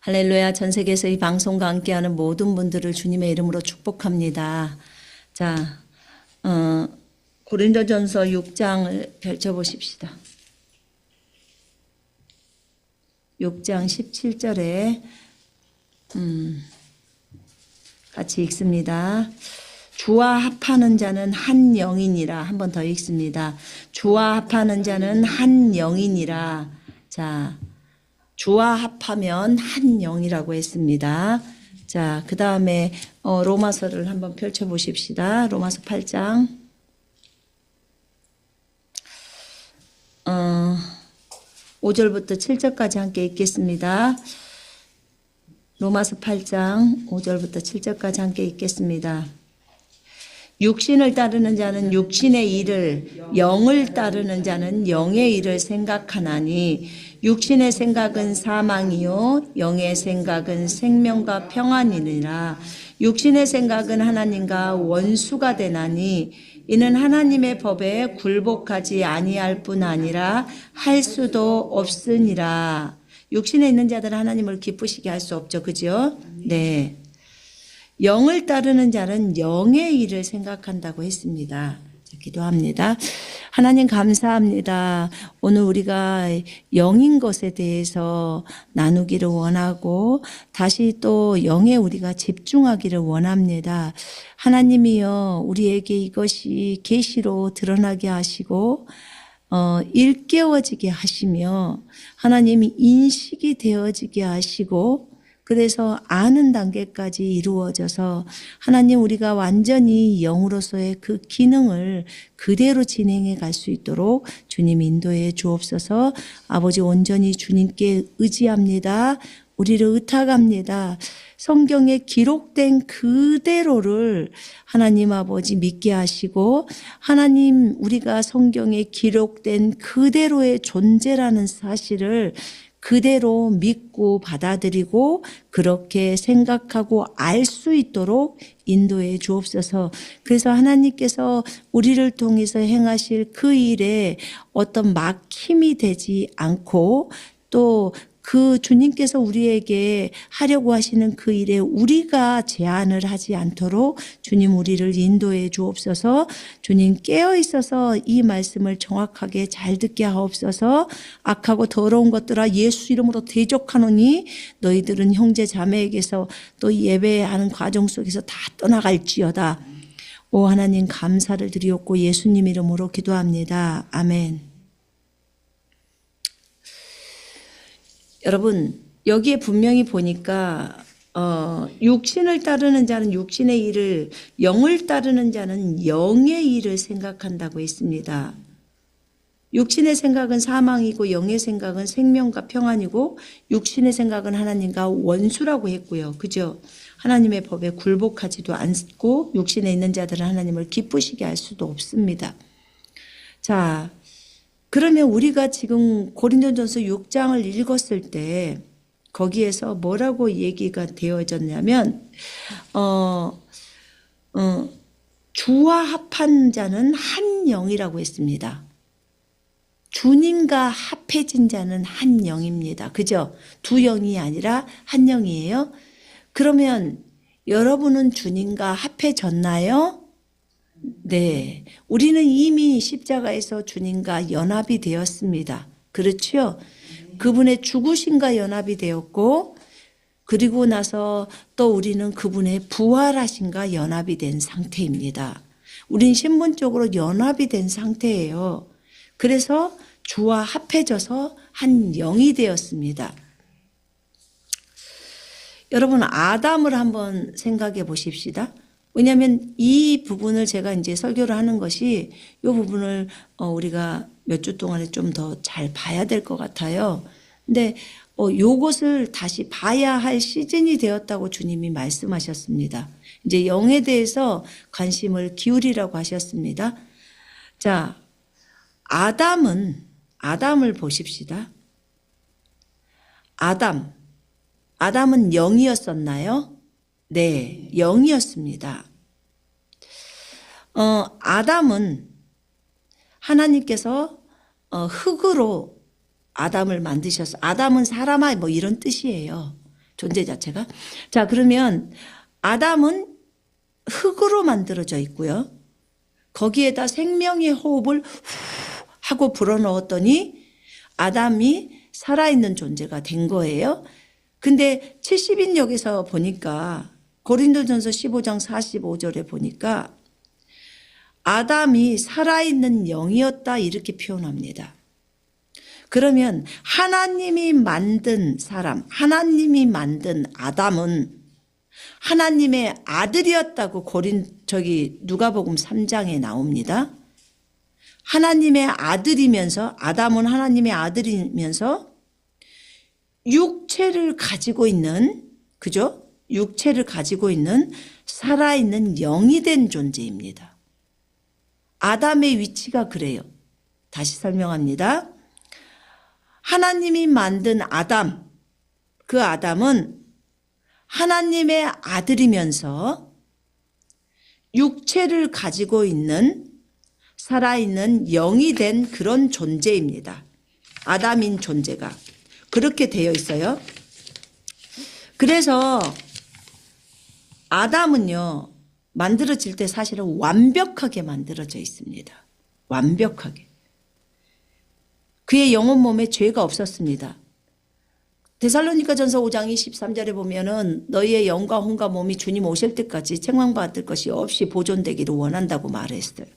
할렐루야. 전 세계에서 이 방송과 함께하는 모든 분들을 주님의 이름으로 축복합니다. 자, 고린도전서 6장을 펼쳐보십시다. 6장 17절에 같이 읽습니다. 주와 합하는 자는 한 영이니라. 한 번 더 읽습니다. 주와 합하는 자는 한 영이니라. 자, 주와 합하면 한 영이라고 했습니다. 자, 그 다음에 로마서를 한번 펼쳐보십시다. 로마서 8장 5절부터 7절까지 함께 읽겠습니다. 로마서 8장 5절부터 7절까지 함께 읽겠습니다. 육신을 따르는 자는 육신의 일을, 영을 따르는 자는 영의 일을 생각하나니 육신의 생각은 사망이요 영의 생각은 생명과 평안이니라. 육신의 생각은 하나님과 원수가 되나니 이는 하나님의 법에 굴복하지 아니할 뿐 아니라 할 수도 없으니라. 육신에 있는 자들은 하나님을 기쁘시게 할 수 없죠. 그죠? 네. 영을 따르는 자는 영의 일을 생각한다고 했습니다. 기도합니다. 하나님 감사합니다. 오늘 우리가 영인 것에 대해서 나누기를 원하고 다시 또 영에 우리가 집중하기를 원합니다. 하나님이여 우리에게 이것이 계시로 드러나게 하시고 일깨워지게 하시며 하나님이 인식이 되어지게 하시고 그래서 아는 단계까지 이루어져서 하나님 우리가 완전히 영으로서의 그 기능을 그대로 진행해 갈 수 있도록 주님 인도해 주옵소서. 아버지 온전히 주님께 의지합니다. 우리를 의탁합니다. 성경에 기록된 그대로를 하나님 아버지 믿게 하시고 하나님 우리가 성경에 기록된 그대로의 존재라는 사실을 그대로 믿고 받아들이고 그렇게 생각하고 알 수 있도록 인도해 주옵소서. 그래서 하나님께서 우리를 통해서 행하실 그 일에 어떤 막힘이 되지 않고 또 그 주님께서 우리에게 하려고 하시는 그 일에 우리가 제한을 하지 않도록 주님 우리를 인도해 주옵소서. 주님 깨어 있어서 이 말씀을 정확하게 잘 듣게 하옵소서. 악하고 더러운 것들아 예수 이름으로 대적하노니 너희들은 형제 자매에게서 또 예배하는 과정 속에서 다 떠나갈지어다. 오 하나님 감사를 드리옵고 예수님 이름으로 기도합니다. 아멘. 여러분 여기에 분명히 보니까 육신을 따르는 자는 육신의 일을 영을 따르는 자는 영의 일을 생각한다고 했습니다. 육신의 생각은 사망이고 영의 생각은 생명과 평안이고 육신의 생각은 하나님과 원수라고 했고요. 그죠? 하나님의 법에 굴복하지도 않고 육신에 있는 자들은 하나님을 기쁘시게 할 수도 없습니다. 자, 그러면 우리가 지금 고린도전서 6장을 읽었을 때 거기에서 뭐라고 얘기가 되어졌냐면 주와 합한 자는 한 영이라고 했습니다. 주님과 합해진 자는 한 영입니다. 그죠? 두 영이 아니라 한 영이에요. 그러면 여러분은 주님과 합해졌나요? 네, 우리는 이미 십자가에서 주님과 연합이 되었습니다. 그렇죠? 그분의 죽으심과 연합이 되었고 그리고 나서 또 우리는 그분의 부활하심과 연합이 된 상태입니다. 우린 신분적으로 연합이 된 상태예요. 그래서 주와 합해져서 한 영이 되었습니다. 여러분 아담을 한번 생각해 보십시다. 왜냐하면 이 부분을 제가 이제 설교를 하는 것이 이 부분을 우리가 몇 주 동안에 좀 더 잘 봐야 될 것 같아요. 근데 요것을 다시 봐야 할 시즌이 되었다고 주님이 말씀하셨습니다. 이제 영에 대해서 관심을 기울이라고 하셨습니다. 자, 아담을 보십시다. 아담은 영이었었나요? 네, 영이었습니다. 아담은 하나님께서 흙으로 아담을 만드셔서 아담은 사람아 뭐 이런 뜻이에요. 존재 자체가. 자, 그러면 아담은 흙으로 만들어져 있고요. 거기에다 생명의 호흡을 후 하고 불어넣었더니 아담이 살아있는 존재가 된 거예요. 근데 70인역에서 보니까 고린도전서 15장 45절에 보니까 아담이 살아있는 영이었다 이렇게 표현합니다. 그러면 하나님이 만든 사람, 하나님이 만든 아담은 하나님의 아들이었다고 누가복음 3장에 나옵니다. 하나님의 아들이면서 아담은 하나님의 아들이면서 육체를 가지고 있는, 그죠? 육체를 가지고 있는 살아있는 영이 된 존재입니다. 아담의 위치가 그래요. 다시 설명합니다. 하나님이 만든 아담, 그 아담은 하나님의 아들이면서 육체를 가지고 있는 살아있는 영이 된 그런 존재입니다. 아담인 존재가 그렇게 되어 있어요. 그래서 아담은요, 만들어질 때 사실은 완벽하게 만들어져 있습니다. 완벽하게. 그의 영혼 몸에 죄가 없었습니다. 데살로니가전서 5장 23절에 보면은 너희의 영과 혼과 몸이 주님 오실 때까지 책망받을 것이 없이 보존되기를 원한다고 말했어요.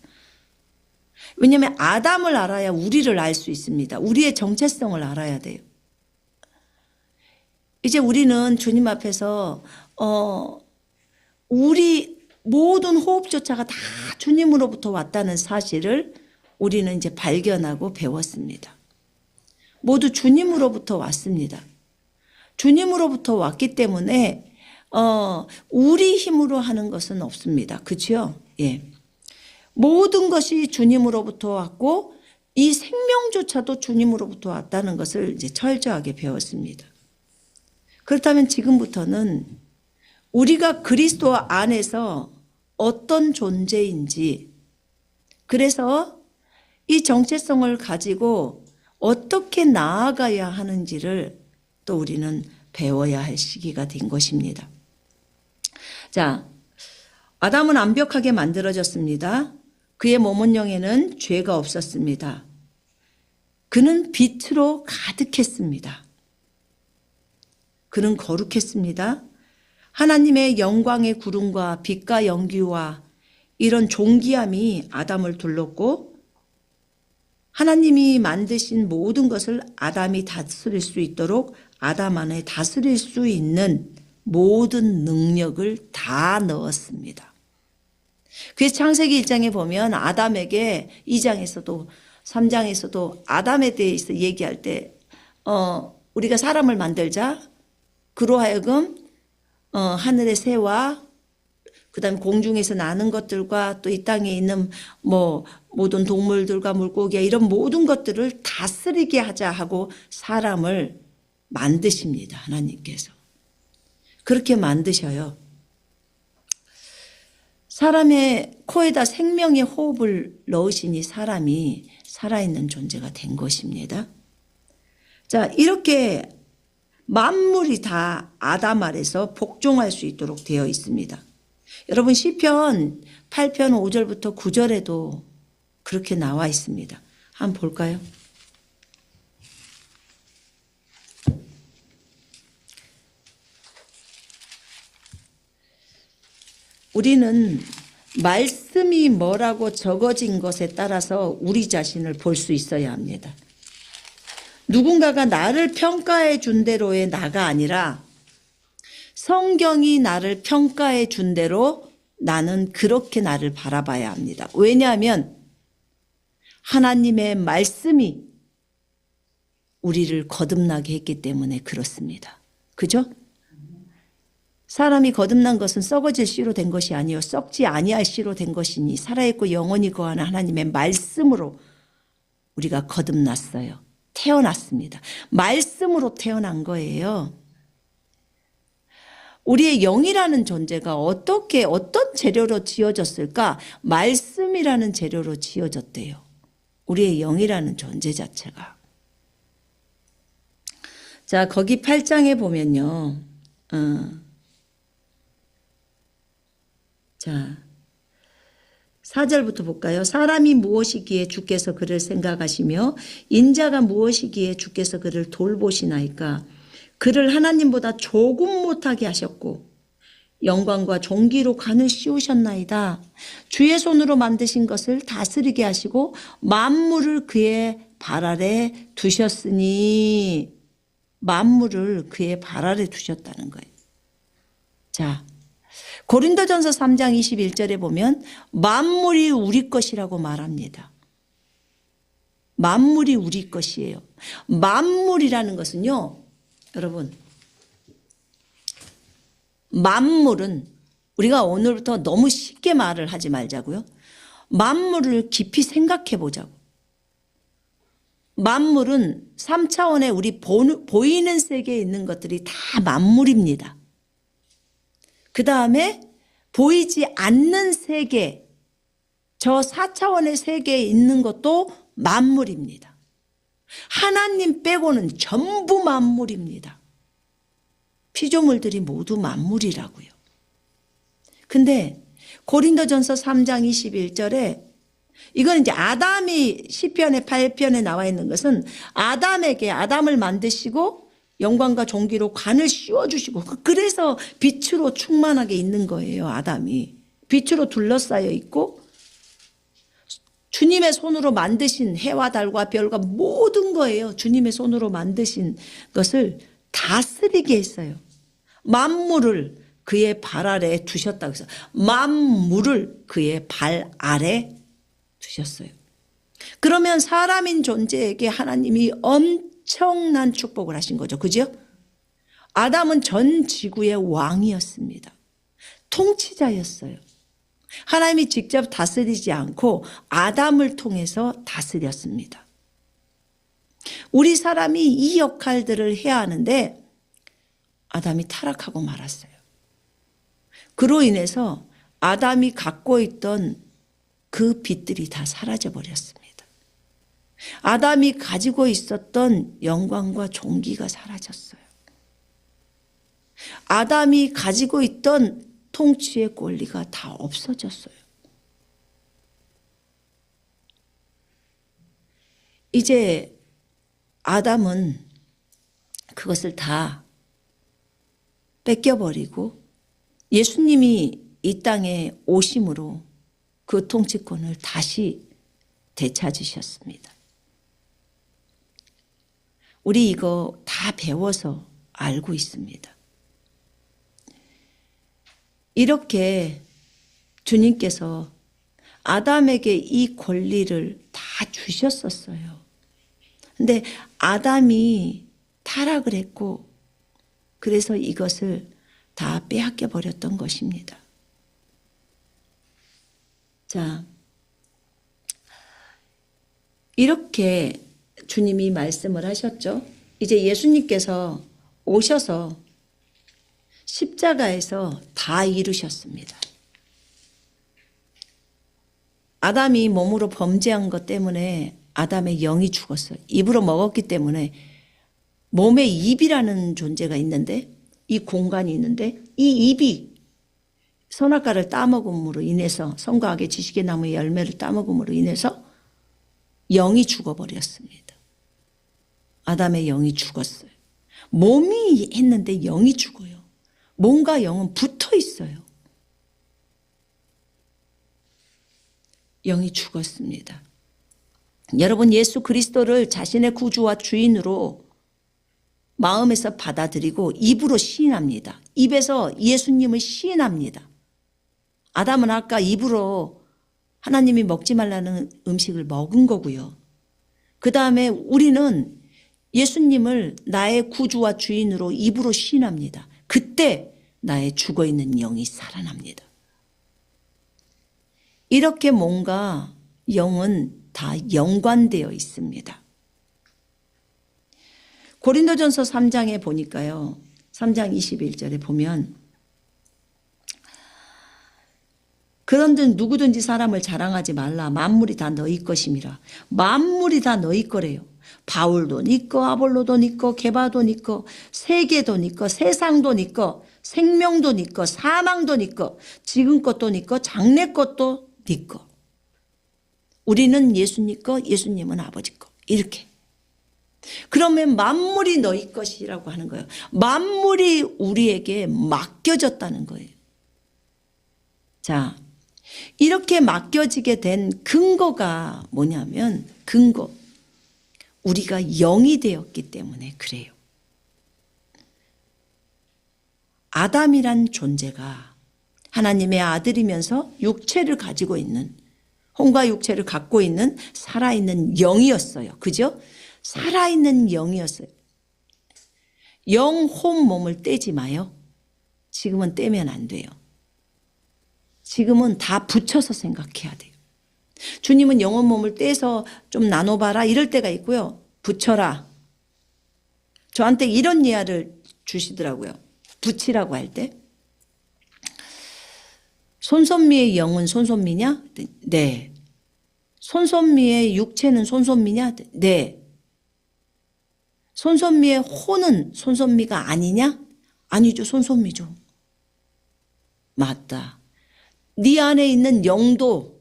왜냐하면 아담을 알아야 우리를 알 수 있습니다. 우리의 정체성을 알아야 돼요. 이제 우리는 주님 앞에서 우리 모든 호흡조차가 다 주님으로부터 왔다는 사실을 우리는 이제 발견하고 배웠습니다. 모두 주님으로부터 왔습니다. 주님으로부터 왔기 때문에 우리 힘으로 하는 것은 없습니다. 그렇죠? 예. 모든 것이 주님으로부터 왔고 이 생명조차도 주님으로부터 왔다는 것을 이제 철저하게 배웠습니다. 그렇다면 지금부터는 우리가 그리스도 안에서 어떤 존재인지, 그래서 이 정체성을 가지고 어떻게 나아가야 하는지를 또 우리는 배워야 할 시기가 된 것입니다. 자, 아담은 완벽하게 만들어졌습니다. 그의 몸원령에는 죄가 없었습니다. 그는 빛으로 가득했습니다. 그는 거룩했습니다. 하나님의 영광의 구름과 빛과 연기와 이런 존귀함이 아담을 둘렀고 하나님이 만드신 모든 것을 아담이 다스릴 수 있도록 아담 안에 다스릴 수 있는 모든 능력을 다 넣었습니다. 그래서 창세기 1장에 보면 아담에게 2장에서도 3장에서도 아담에 대해서 얘기할 때 우리가 사람을 만들자 그로 하여금 하늘의 새와 그다음에 공중에서 나는 것들과 또 이 땅에 있는 모든 동물들과 물고기와 이런 모든 것들을 다스리게 하자 하고 사람을 만드십니다. 하나님께서. 그렇게 만드셔요. 사람의 코에다 생명의 호흡을 넣으시니 사람이 살아있는 존재가 된 것입니다. 자, 이렇게 만물이 다 아담 아래서 복종할 수 있도록 되어 있습니다. 여러분 시편 8편 5절부터 9절에도 그렇게 나와 있습니다. 한번 볼까요? 우리는 말씀이 뭐라고 적어진 것에 따라서 우리 자신을 볼 수 있어야 합니다. 누군가가 나를 평가해 준 대로의 나가 아니라 성경이 나를 평가해 준 대로 나는 그렇게 나를 바라봐야 합니다. 왜냐하면 하나님의 말씀이 우리를 거듭나게 했기 때문에 그렇습니다. 그죠? 사람이 거듭난 것은 썩어질 씨로 된 것이 아니요 썩지 아니할 씨로 된 것이니 살아있고 영원히 거하는 하나님의 말씀으로 우리가 거듭났어요. 태어났습니다. 말씀으로 태어난 거예요. 우리의 영이라는 존재가 어떤 재료로 지어졌을까? 말씀이라는 재료로 지어졌대요. 우리의 영이라는 존재 자체가. 자, 거기 8장에 보면요. 자, 4절부터 볼까요? 사람이 무엇이기에 주께서 그를 생각하시며 인자가 무엇이기에 주께서 그를 돌보시나이까. 그를 하나님보다 조금 못하게 하셨고 영광과 존귀로 관을 씌우셨나이다. 주의 손으로 만드신 것을 다스리게 하시고 만물을 그의 발 아래 두셨으니, 만물을 그의 발 아래 두셨다는 거예요. 자, 고린도전서 3장 21절에 보면 만물이 우리 것이라고 말합니다. 만물이 우리 것이에요. 만물이라는 것은요, 여러분, 만물은 우리가 오늘부터 너무 쉽게 말을 하지 말자고요. 만물을 깊이 생각해 보자고. 만물은 3차원의 우리 보이는 세계에 있는 것들이 다 만물입니다. 그 다음에 보이지 않는 세계, 저 4차원의 세계에 있는 것도 만물입니다. 하나님 빼고는 전부 만물입니다. 피조물들이 모두 만물이라고요. 근데 고린도전서 3장 21절에 이건 이제 아담이 시편의 8편에 나와 있는 것은 아담을 만드시고 영광과 존귀로 관을 씌워주시고, 그래서 빛으로 충만하게 있는 거예요. 아담이 빛으로 둘러싸여 있고 주님의 손으로 만드신 해와 달과 별과 모든 거예요. 주님의 손으로 만드신 것을 다스리게 했어요. 만물을 그의 발 아래 두셨다고 해서 만물을 그의 발 아래 두셨어요. 그러면 사람인 존재에게 하나님이 엄청난 축복을 하신 거죠. 그죠? 아담은 전 지구의 왕이었습니다. 통치자였어요. 하나님이 직접 다스리지 않고 아담을 통해서 다스렸습니다. 우리 사람이 이 역할들을 해야 하는데 아담이 타락하고 말았어요. 그로 인해서 아담이 갖고 있던 그 빛들이 다 사라져 버렸습니다. 아담이 가지고 있었던 영광과 존귀가 사라졌어요. 아담이 가지고 있던 통치의 권리가 다 없어졌어요. 이제 아담은 그것을 다 뺏겨버리고 예수님이 이 땅에 오심으로 그 통치권을 다시 되찾으셨습니다. 우리 이거 다 배워서 알고 있습니다. 이렇게 주님께서 아담에게 이 권리를 다 주셨었어요. 근데 아담이 타락을 했고 그래서 이것을 다 빼앗겨 버렸던 것입니다. 자, 이렇게 주님이 말씀을 하셨죠. 이제 예수님께서 오셔서 십자가에서 다 이루셨습니다. 아담이 몸으로 범죄한 것 때문에 아담의 영이 죽었어요. 입으로 먹었기 때문에 몸에 입이라는 존재가 있는데, 이 공간이 있는데 이 입이 선악과를 따먹음으로 인해서, 선과 악의 지식의 나무의 열매를 따먹음으로 인해서 영이 죽어버렸습니다. 아담의 영이 죽었어요. 몸이 했는데 영이 죽어요. 몸과 영은 붙어 있어요. 영이 죽었습니다. 여러분, 예수 그리스도를 자신의 구주와 주인으로 마음에서 받아들이고 입으로 시인합니다. 입에서 예수님을 시인합니다. 아담은 아까 입으로 하나님이 먹지 말라는 음식을 먹은 거고요. 그 다음에 우리는 예수님을 나의 구주와 주인으로 입으로 시인합니다. 그때 나의 죽어있는 영이 살아납니다. 이렇게 몸과 영은 다 연관되어 있습니다. 고린도전서 3장에 보니까요. 3장 21절에 보면 그런즉 누구든지 사람을 자랑하지 말라. 만물이 다 너희 것임이라. 만물이 다 너희 거래요. 바울도 니꺼, 아볼로도 니꺼, 게바도 니꺼, 세계도 니꺼, 세상도 니꺼, 생명도 니꺼, 사망도 니꺼, 지금 것도 니꺼, 장래 것도 니꺼. 우리는 예수님 거, 예수님은 아버지 거. 이렇게. 그러면 만물이 너희 것이라고 하는 거예요. 만물이 우리에게 맡겨졌다는 거예요. 자, 이렇게 맡겨지게 된 근거가 뭐냐면 근거. 우리가 영이 되었기 때문에 그래요. 아담이란 존재가 하나님의 아들이면서 육체를 가지고 있는 혼과 육체를 갖고 있는 살아있는 영이었어요. 그죠? 살아있는 영이었어요. 영혼 몸을 떼지 마요. 지금은 떼면 안 돼요. 지금은 다 붙여서 생각해야 돼요. 주님은 영혼 몸을 떼서 좀 나눠봐라 이럴 때가 있고요. 붙여라. 저한테 이런 예화를 주시더라고요. 붙이라고 할 때. 손선미의 영은 손선미냐? 네. 손선미의 육체는 손선미냐? 네. 손선미의 혼은 손선미가 아니냐? 아니죠. 손선미죠. 맞다. 네 안에 있는 영도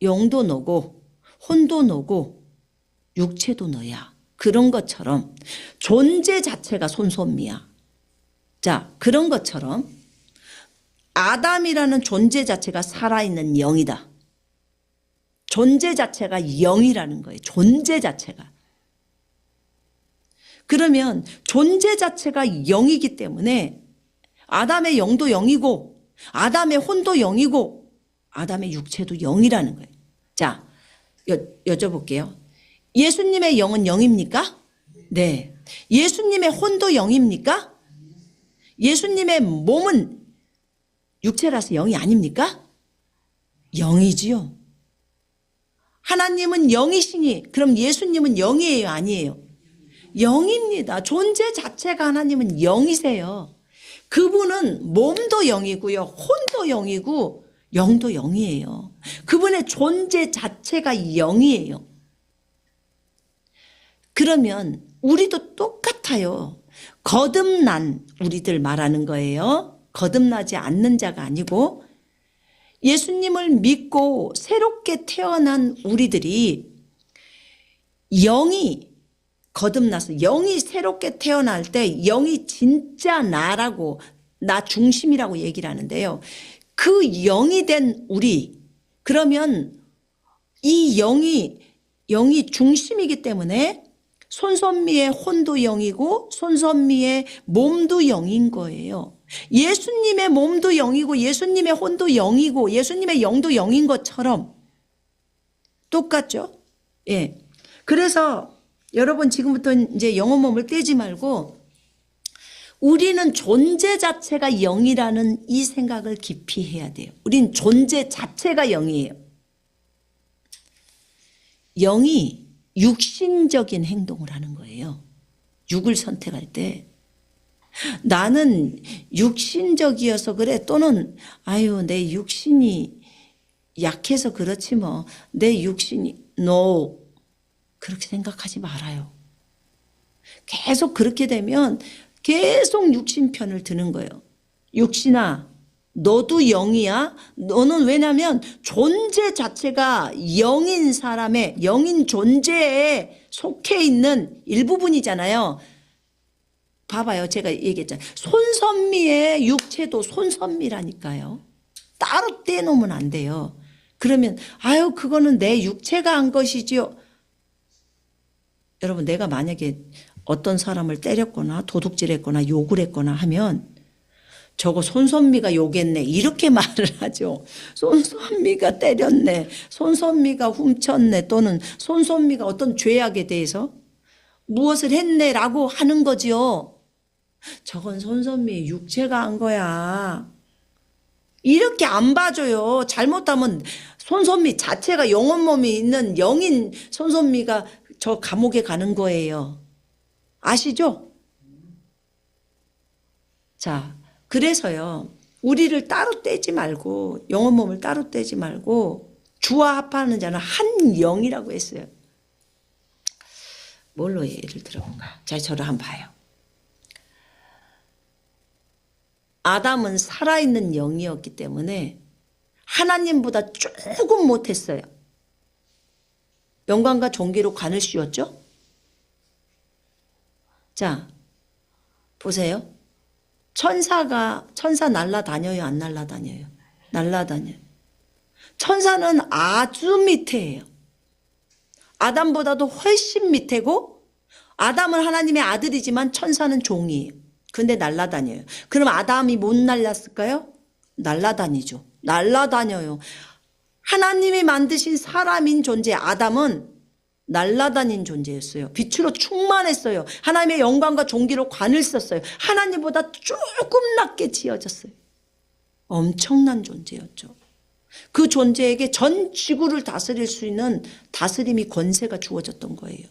너고 혼도 너고 육체도 너야. 그런 것처럼 존재 자체가 손선미야. 자, 그런 것처럼 아담이라는 존재 자체가 살아있는 영이다. 존재 자체가 영이라는 거예요. 존재 자체가. 그러면 존재 자체가 영이기 때문에 아담의 영도 영이고 아담의 혼도 영이고 아담의 육체도 영이라는 거예요. 자, 여쭤볼게요. 예수님의 영은 영입니까? 네. 예수님의 혼도 영입니까? 예수님의 몸은 육체라서 영이 아닙니까? 영이지요. 하나님은 영이시니 그럼 예수님은 영이에요? 아니에요? 영입니다. 존재 자체가 하나님은 영이세요. 그분은 몸도 영이고요. 혼도 영이고 영도 영이에요. 그분의 존재 자체가 영이에요. 그러면 우리도 똑같아요. 거듭난 우리들 말하는 거예요. 거듭나지 않는 자가 아니고 예수님을 믿고 새롭게 태어난 우리들이 영이 거듭나서 영이 새롭게 태어날 때 영이 진짜 나라고 나 중심이라고 얘기를 하는데요. 그 영이 된 우리 그러면 이 영이 중심이기 때문에 손선미의 혼도 영이고 손선미의 몸도 영인 거예요. 예수님의 몸도 영이고 예수님의 혼도 영이고 예수님의 영도 영인 것처럼 똑같죠? 예. 그래서 여러분 지금부터 이제 영혼 몸을 떼지 말고 우리는 존재 자체가 영이라는 이 생각을 깊이 해야 돼요. 우린 존재 자체가 영이에요. 영이 육신적인 행동을 하는 거예요. 육을 선택할 때 나는 육신적이어서 그래 또는 아유 내 육신이 약해서 그렇지 뭐 내 육신이 no 그렇게 생각하지 말아요. 계속 그렇게 되면 계속 육신 편을 드는 거예요. 육신아 너도 영이야. 너는 왜냐하면 존재 자체가 영인 사람의 영인 존재에 속해 있는 일부분이잖아요. 봐봐요. 제가 얘기했잖아요. 손선미의 육체도 손선미라니까요. 따로 떼놓으면 안 돼요. 그러면 아유 그거는 내 육체가 한 것이지요. 여러분 내가 만약에 어떤 사람을 때렸거나 도둑질했거나 욕을 했거나 하면 저거 손선미가 욕했네 이렇게 말을 하죠. 손선미가 때렸네. 손선미가 훔쳤네. 또는 손선미가 어떤 죄악에 대해서 무엇을 했네라고 하는 거지요. 저건 손선미의 육체가 한 거야. 이렇게 안 봐줘요. 잘못하면 손선미 자체가 영혼 몸이 있는 영인 손선미가 저 감옥에 가는 거예요. 아시죠? 자, 그래서요. 우리를 따로 떼지 말고 영혼 몸을 따로 떼지 말고 주와 합하는 자는 한 영이라고 했어요. 뭘로 예를 들어볼까? 자, 저를 한번 봐요. 아담은 살아있는 영이었기 때문에 하나님보다 조금 못했어요. 영광과 존귀로 관을 씌웠죠? 자, 보세요. 천사 날라다녀요, 안 날라다녀요? 날라다녀요. 천사는 아주 밑에예요. 아담보다도 훨씬 밑에고, 아담은 하나님의 아들이지만 천사는 종이에요. 근데 날라다녀요. 그럼 아담이 못 날랐을까요? 날라다니죠. 날라다녀요. 하나님이 만드신 사람인 존재 아담은 날라다닌 존재였어요. 빛으로 충만했어요. 하나님의 영광과 존귀로 관을 썼어요. 하나님보다 조금 낮게 지어졌어요. 엄청난 존재였죠. 그 존재에게 전 지구를 다스릴 수 있는 다스림이 권세가 주어졌던 거예요.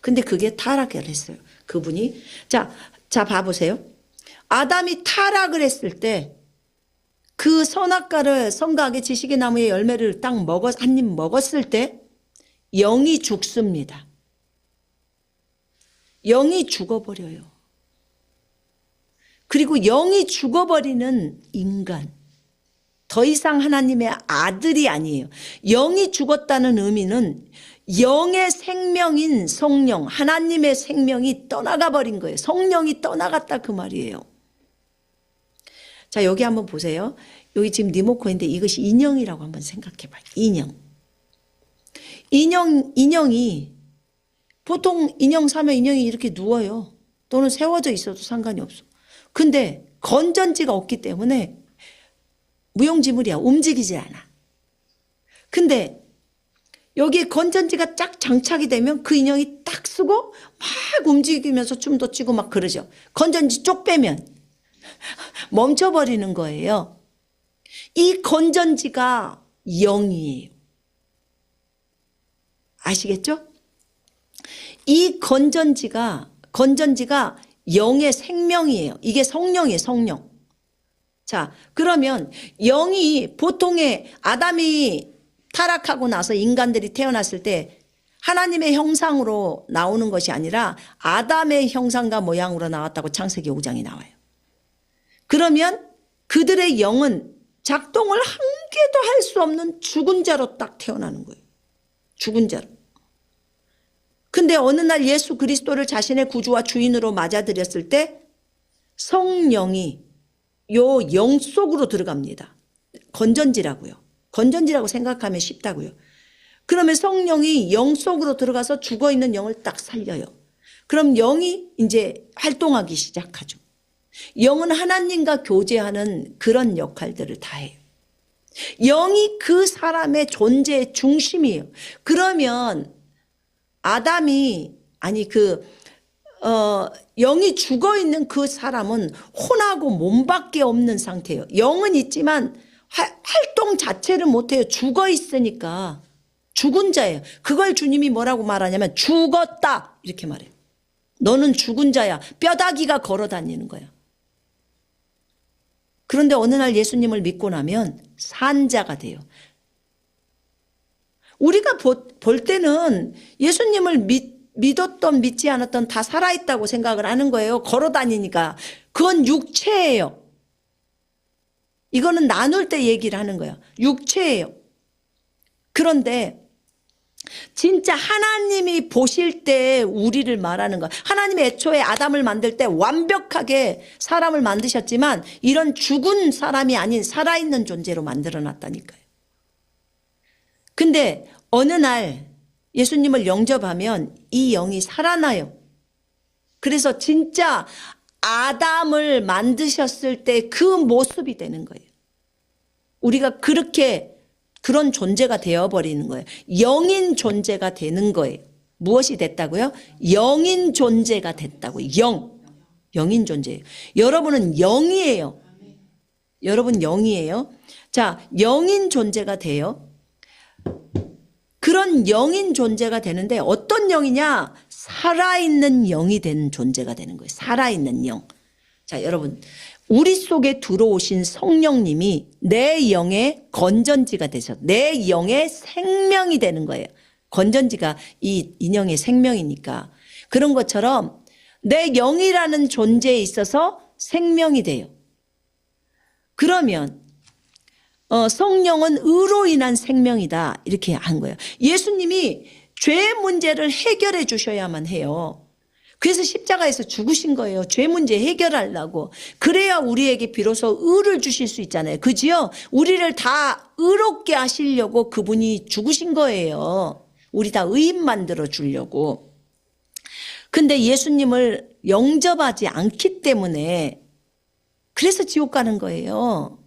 근데 그게 타락을 했어요. 그분이. 자, 봐보세요. 아담이 타락을 했을 때 그 선악과를 선과학의 지식의 나무의 열매를 한 입 먹었을 때 영이 죽습니다. 영이 죽어버려요. 그리고 영이 죽어버리는 인간. 더 이상 하나님의 아들이 아니에요. 영이 죽었다는 의미는 영의 생명인 성령, 하나님의 생명이 떠나가 버린 거예요. 성령이 떠나갔다 그 말이에요. 자, 여기 한번 보세요. 여기 지금 리모컨인데 이것이 인형이라고 한번 생각해 봐요. 인형이 보통 인형 사면 인형이 이렇게 누워요. 또는 세워져 있어도 상관이 없어. 근데 건전지가 없기 때문에 무용지물이야. 움직이지 않아. 근데 여기에 건전지가 쫙 장착이 되면 그 인형이 딱 쓰고 막 움직이면서 춤도 추고 막 그러죠. 건전지 쪽 빼면 멈춰버리는 거예요. 이 건전지가 영이에요. 아시겠죠? 이 건전지가 영의 생명이에요. 이게 성령이에요. 성령. 자, 그러면 영이 보통의 아담이 타락하고 나서 인간들이 태어났을 때 하나님의 형상으로 나오는 것이 아니라 아담의 형상과 모양으로 나왔다고 창세기 5장에 나와요. 그러면 그들의 영은 작동을 한 개도 할 수 없는 죽은 자로 딱 태어나는 거예요. 죽은 자로. 근데 어느 날 예수 그리스도를 자신의 구주와 주인으로 맞아들였을 때 성령이 요 영 속으로 들어갑니다. 건전지라고요. 건전지라고 생각하면 쉽다고요. 그러면 성령이 영 속으로 들어가서 죽어있는 영을 딱 살려요. 그럼 영이 이제 활동하기 시작하죠. 영은 하나님과 교제하는 그런 역할들을 다 해요. 영이 그 사람의 존재의 중심이에요. 그러면 아담이 영이 죽어있는 그 사람은 혼하고 몸밖에 없는 상태예요. 영은 있지만 활동 자체를 못해요. 죽어있으니까. 죽은 자예요. 그걸 주님이 뭐라고 말하냐면 죽었다 이렇게 말해요. 너는 죽은 자야. 뼈다귀가 걸어다니는 거야. 그런데 어느 날 예수님을 믿고 나면 산 자가 돼요. 우리가 볼 때는 예수님을 믿었던 믿지 않았던 다 살아있다고 생각을 하는 거예요. 걸어다니니까. 그건 육체예요. 이거는 나눌 때 얘기를 하는 거예요. 육체예요. 그런데 진짜 하나님이 보실 때 우리를 말하는 거예요. 하나님이 애초에 아담을 만들 때 완벽하게 사람을 만드셨지만 이런 죽은 사람이 아닌 살아있는 존재로 만들어놨다니까요. 근데 어느 날 예수님을 영접하면 이 영이 살아나요. 그래서 진짜 아담을 만드셨을 때 그 모습이 되는 거예요. 우리가 그런 존재가 되어버리는 거예요. 영인 존재가 되는 거예요. 무엇이 됐다고요? 영인 존재가 됐다고요. 영인 존재예요. 여러분은 영이에요. 여러분 영이에요. 자, 영인 존재가 돼요. 그런 영인 존재가 되는데 어떤 영이냐? 살아있는 영이 된 존재가 되는 거예요. 살아있는 영. 자, 여러분 우리 속에 들어오신 성령님이 내 영의 건전지가 되셔. 내 영의 생명이 되는 거예요. 건전지가 이 인형의 생명이니까. 그런 것처럼 내 영이라는 존재에 있어서 생명이 돼요. 그러면 성령은 의로 인한 생명이다 이렇게 한 거예요. 예수님이 죄 문제를 해결해 주셔야만 해요. 그래서 십자가에서 죽으신 거예요. 죄 문제 해결하려고. 그래야 우리에게 비로소 의를 주실 수 있잖아요. 그지요? 우리를 다 의롭게 하시려고 그분이 죽으신 거예요. 우리 다 의인 만들어 주려고. 근데 예수님을 영접하지 않기 때문에 그래서 지옥 가는 거예요.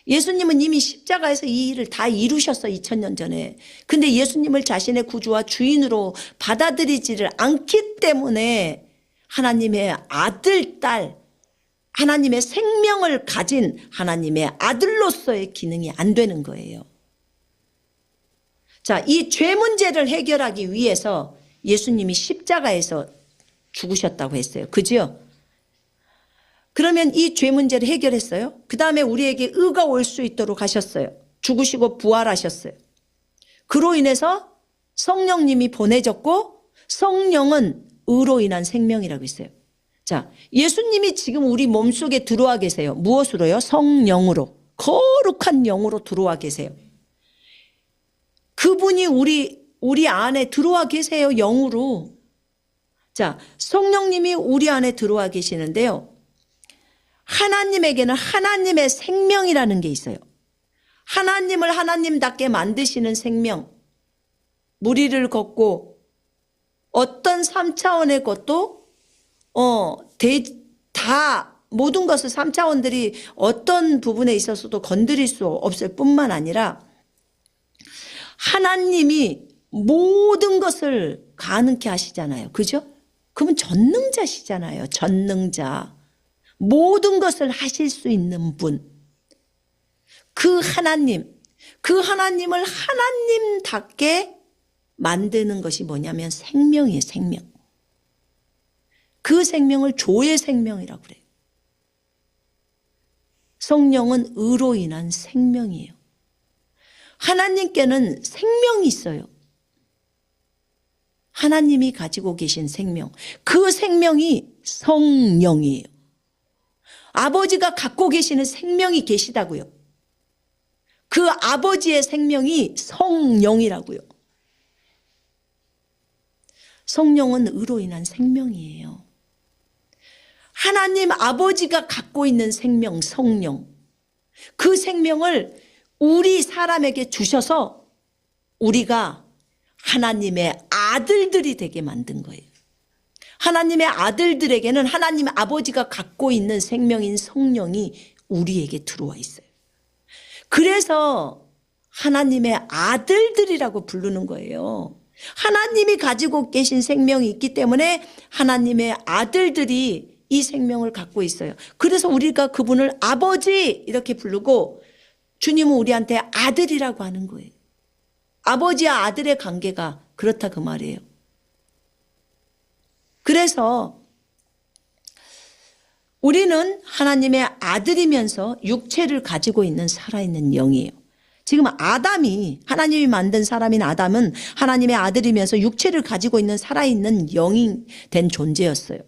예수님은 이미 십자가에서 이 일을 다 이루셨어 2000년 전에. 근데 예수님을 자신의 구주와 주인으로 받아들이지를 않기 때문에 하나님의 아들, 딸, 하나님의 생명을 가진 하나님의 아들로서의 기능이 안 되는 거예요. 자, 이 죄 문제를 해결하기 위해서 예수님이 십자가에서 죽으셨다고 했어요. 그죠? 그러면 이 죄 문제를 해결했어요. 그 다음에 우리에게 의가 올 수 있도록 하셨어요. 죽으시고 부활하셨어요. 그로 인해서 성령님이 보내졌고 성령은 의로 인한 생명이라고 있어요. 자, 예수님이 지금 우리 몸속에 들어와 계세요. 무엇으로요? 성령으로. 거룩한 영으로 들어와 계세요. 그분이 우리 안에 들어와 계세요. 영으로. 자, 성령님이 우리 안에 들어와 계시는데요. 하나님에게는 하나님의 생명이라는 게 있어요. 하나님을 하나님답게 만드시는 생명. 무리를 걷고 어떤 3차원의 것도 다 모든 것을 3차원들이 어떤 부분에 있어서도 건드릴 수 없을 뿐만 아니라 하나님이 모든 것을 가능케 하시잖아요. 그죠? 그러면 전능자시잖아요. 전능자. 모든 것을 하실 수 있는 분. 그 하나님을 하나님답게 만드는 것이 뭐냐면 생명이에요. 생명. 그 생명을 조의 생명이라고 그래요. 성령은 의로 인한 생명이에요. 하나님께는 생명이 있어요. 하나님이 가지고 계신 생명. 그 생명이 성령이에요. 아버지가 갖고 계시는 생명이 계시다고요. 그 아버지의 생명이 성령이라고요. 성령은 의로 인한 생명이에요. 하나님 아버지가 갖고 있는 생명, 성령. 그 생명을 우리 사람에게 주셔서 우리가 하나님의 아들들이 되게 만든 거예요. 하나님의 아들들에게는 하나님 아버지가 갖고 있는 생명인 성령이 우리에게 들어와 있어요. 그래서 하나님의 아들들이라고 부르는 거예요. 하나님이 가지고 계신 생명이 있기 때문에 하나님의 아들들이 이 생명을 갖고 있어요. 그래서 우리가 그분을 아버지 이렇게 부르고 주님은 우리한테 아들이라고 하는 거예요. 아버지와 아들의 관계가 그렇다 그 말이에요. 그래서 우리는 하나님의 아들이면서 육체를 가지고 있는 살아있는 영이에요. 지금 아담이 하나님이 만든 사람인 아담은 하나님의 아들이면서 육체를 가지고 있는 살아있는 영이 된 존재였어요.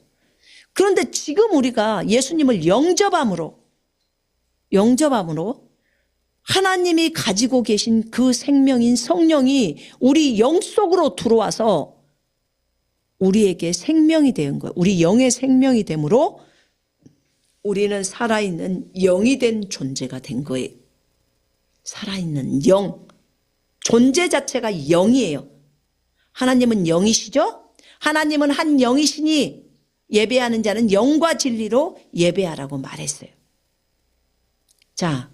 그런데 지금 우리가 예수님을 영접함으로 하나님이 가지고 계신 그 생명인 성령이 우리 영 속으로 들어와서 우리에게 생명이 된 거예요. 우리 영의 생명이 되므로 우리는 살아있는 영이 된 존재가 된 거예요. 살아있는 영. 존재 자체가 영이에요. 하나님은 영이시죠? 하나님은 한 영이시니 예배하는 자는 영과 진리로 예배하라고 말했어요. 자,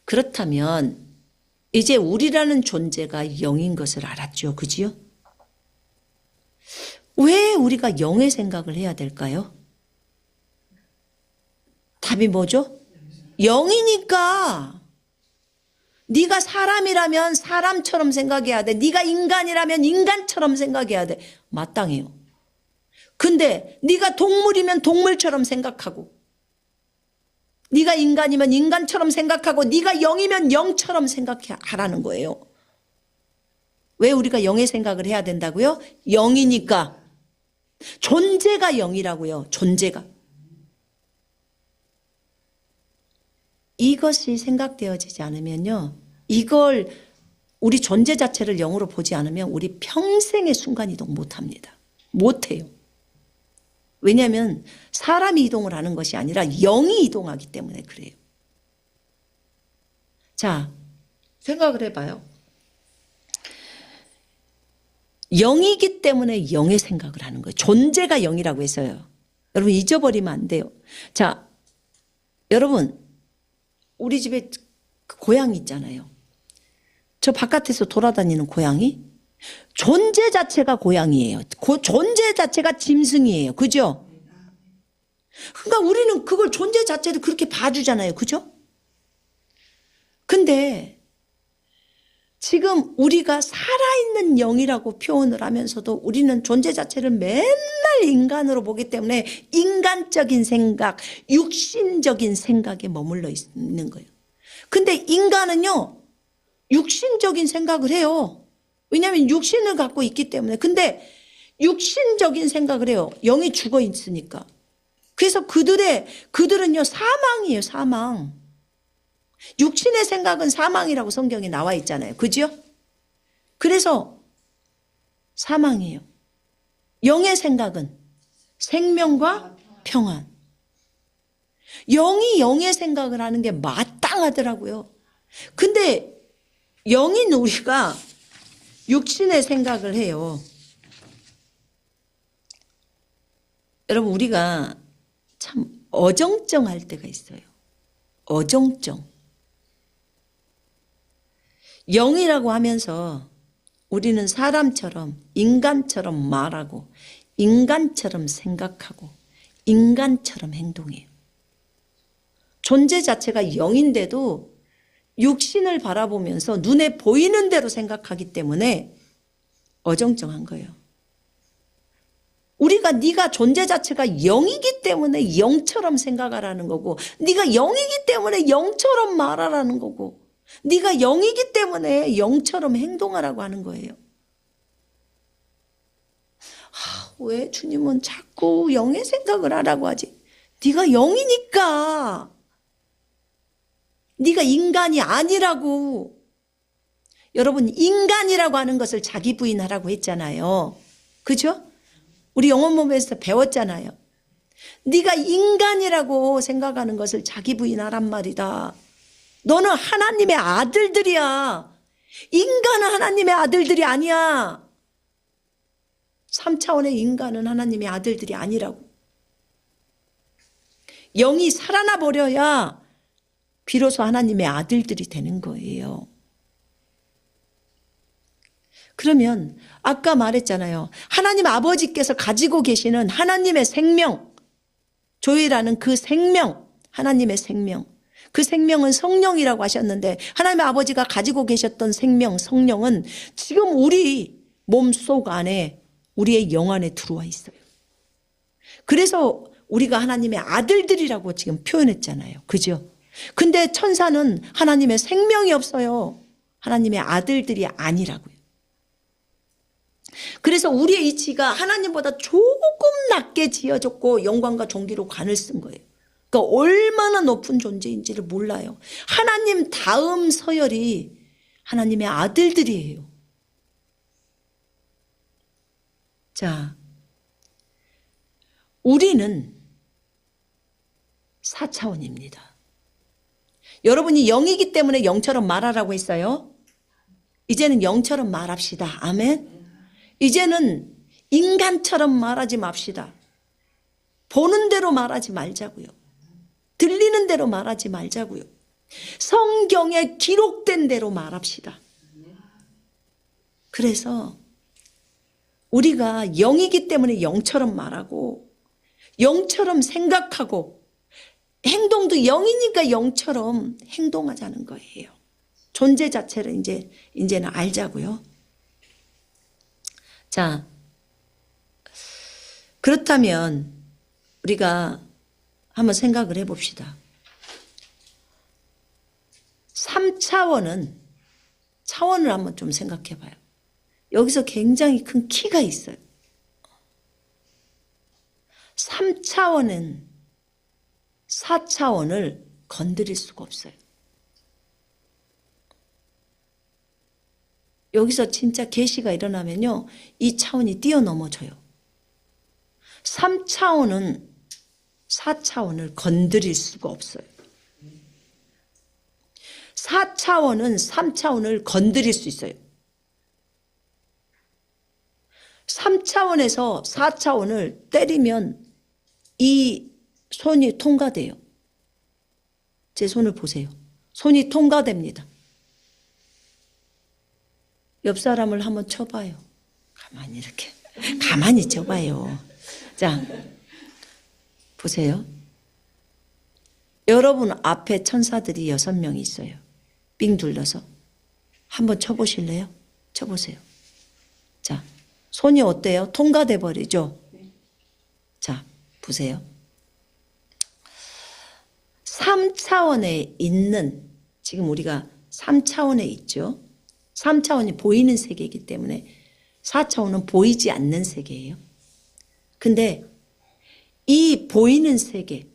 그렇다면 이제 우리라는 존재가 영인 것을 알았죠. 그지요? 왜 우리가 영의 생각을 해야 될까요? 답이 뭐죠? 영이니까. 네가 사람이라면 사람처럼 생각해야 돼. 네가 인간이라면 인간처럼 생각해야 돼. 마땅해요. 근데 네가 동물이면 동물처럼 생각하고 네가 인간이면 인간처럼 생각하고 네가 영이면 영처럼 생각하라는 거예요. 왜 우리가 영의 생각을 해야 된다고요? 영이니까. 존재가 영이라고요. 존재가. 이것이 생각되어지지 않으면요, 이걸 우리 존재 자체를 영으로 보지 않으면 우리 평생의 순간이동 못합니다. 못해요. 왜냐하면 사람이 이동을 하는 것이 아니라 영이 이동하기 때문에 그래요. 자, 생각을 해봐요. 영이기 때문에 영의 생각을 하는 거예요. 존재가 영이라고 해서요. 여러분 잊어버리면 안 돼요. 자, 여러분 우리 집에 고양이 있잖아요. 저 바깥에서 돌아다니는 고양이. 존재 자체가 고양이에요. 존재 자체가 짐승이에요. 그죠? 그러니까 우리는 그걸 존재 자체를 그렇게 봐주잖아요. 그죠? 근데 지금 우리가 살아있는 영이라고 표현을 하면서도 우리는 존재 자체를 맨날 인간으로 보기 때문에 인간적인 생각, 육신적인 생각에 머물러 있는 거예요. 근데 인간은요, 육신적인 생각을 해요. 왜냐하면 육신을 갖고 있기 때문에. 근데 육신적인 생각을 해요. 영이 죽어 있으니까. 그래서 그들은요, 사망이에요, 사망. 육신의 생각은 사망이라고 성경에 나와 있잖아요. 그죠? 그래서 사망이에요. 영의 생각은 생명과 평안. 영이 영의 생각을 하는 게 마땅하더라고요. 근데 영인 우리가 육신의 생각을 해요. 여러분 우리가 참 어정쩡할 때가 있어요. 어정쩡. 영이라고 하면서 우리는 사람처럼 인간처럼 말하고 인간처럼 생각하고 인간처럼 행동해요. 존재 자체가 영인데도 육신을 바라보면서 눈에 보이는 대로 생각하기 때문에 어정쩡한 거예요. 우리가 네가 존재 자체가 영이기 때문에 영처럼 생각하라는 거고, 네가 영이기 때문에 영처럼 말하라는 거고, 네가 영이기 때문에 영처럼 행동하라고 하는 거예요. 왜 주님은 자꾸 영의 생각을 하라고 하지? 네가 영이니까. 네가 인간이 아니라고. 여러분 인간이라고 하는 것을 자기 부인하라고 했잖아요. 그죠? 우리 영혼모범에서 배웠잖아요. 네가 인간이라고 생각하는 것을 자기 부인하란 말이다. 너는 하나님의 아들들이야. 인간은 하나님의 아들들이 아니야. 3차원의 인간은 하나님의 아들들이 아니라고. 영이 살아나 버려야 비로소 하나님의 아들들이 되는 거예요. 그러면 아까 말했잖아요. 하나님 아버지께서 가지고 계시는 하나님의 생명, 조이라는 그 생명, 하나님의 생명. 그 생명은 성령이라고 하셨는데 하나님의 아버지가 가지고 계셨던 생명, 성령은 지금 우리 몸속 안에 우리의 영 안에 들어와 있어요. 그래서 우리가 하나님의 아들들이라고 지금 표현했잖아요. 그죠? 근데 천사는 하나님의 생명이 없어요. 하나님의 아들들이 아니라고요. 그래서 우리의 이치가 하나님보다 조금 낮게 지어졌고 영광과 존귀로 관을 쓴 거예요. 그러니까 얼마나 높은 존재인지를 몰라요. 하나님 다음 서열이 하나님의 아들들이에요. 자, 우리는 4차원입니다. 여러분이 영이기 때문에 영처럼 말하라고 했어요. 이제는 영처럼 말합시다. 아멘. 이제는 인간처럼 말하지 맙시다. 보는 대로 말하지 말자고요. 들리는 대로 말하지 말자고요. 성경에 기록된 대로 말합시다. 그래서 우리가 영이기 때문에 영처럼 말하고 영처럼 생각하고 행동도 영이니까 영처럼 행동하자는 거예요. 존재 자체를 이제는 알자고요. 자, 그렇다면 우리가 한번 생각을 해봅시다. 3차원은 차원을 한번 좀 생각해 봐요. 여기서 굉장히 큰 키가 있어요. 3차원은 4차원을 건드릴 수가 없어요. 여기서 진짜 계시가 일어나면요, 이 차원이 뛰어넘어져요. 3차원은 4차원을 건드릴 수가 없어요. 4차원은 3차원을 건드릴 수 있어요. 3차원에서 4차원을 때리면 이 손이 통과돼요. 제 손을 보세요. 손이 통과됩니다. 옆 사람을 한번 쳐봐요. 가만히 이렇게. 가만히 쳐봐요. 자, 보세요. 여러분 앞에 천사들이 6명이 있어요. 삥 둘러서. 한번 쳐보실래요? 쳐보세요. 자, 손이 어때요? 통과돼 버리죠? 자, 보세요. 3차원에 있는, 지금 우리가 3차원에 있죠. 3차원이 보이는 세계이기 때문에 4차원은 보이지 않는 세계예요. 근데 이 보이는 세계에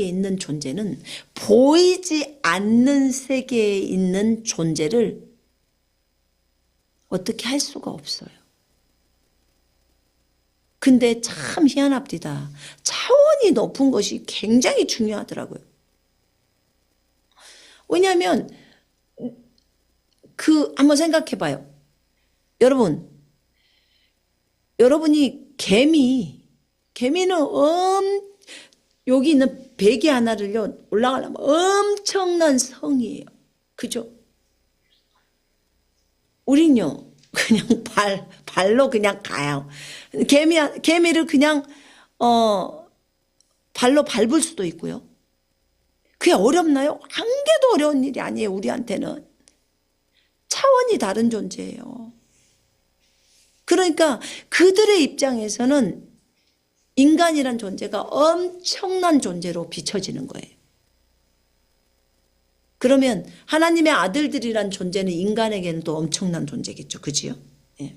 있는 존재는 보이지 않는 세계에 있는 존재를 어떻게 할 수가 없어요. 근데 참 희한합니다. 차원이 높은 것이 굉장히 중요하더라고요. 왜냐하면 한번 생각해 봐요. 여러분이 개미는 여기 있는 베개 하나를요, 올라가려면 엄청난 성이에요. 그죠? 우린요, 그냥 발로 그냥 가요. 개미를 그냥, 발로 밟을 수도 있고요. 그게 어렵나요? 한 개도 어려운 일이 아니에요, 우리한테는. 차원이 다른 존재예요. 그러니까 그들의 입장에서는 인간이란 존재가 엄청난 존재로 비춰지는 거예요. 그러면 하나님의 아들들이란 존재는 인간에게는 또 엄청난 존재겠죠. 그지요? 예.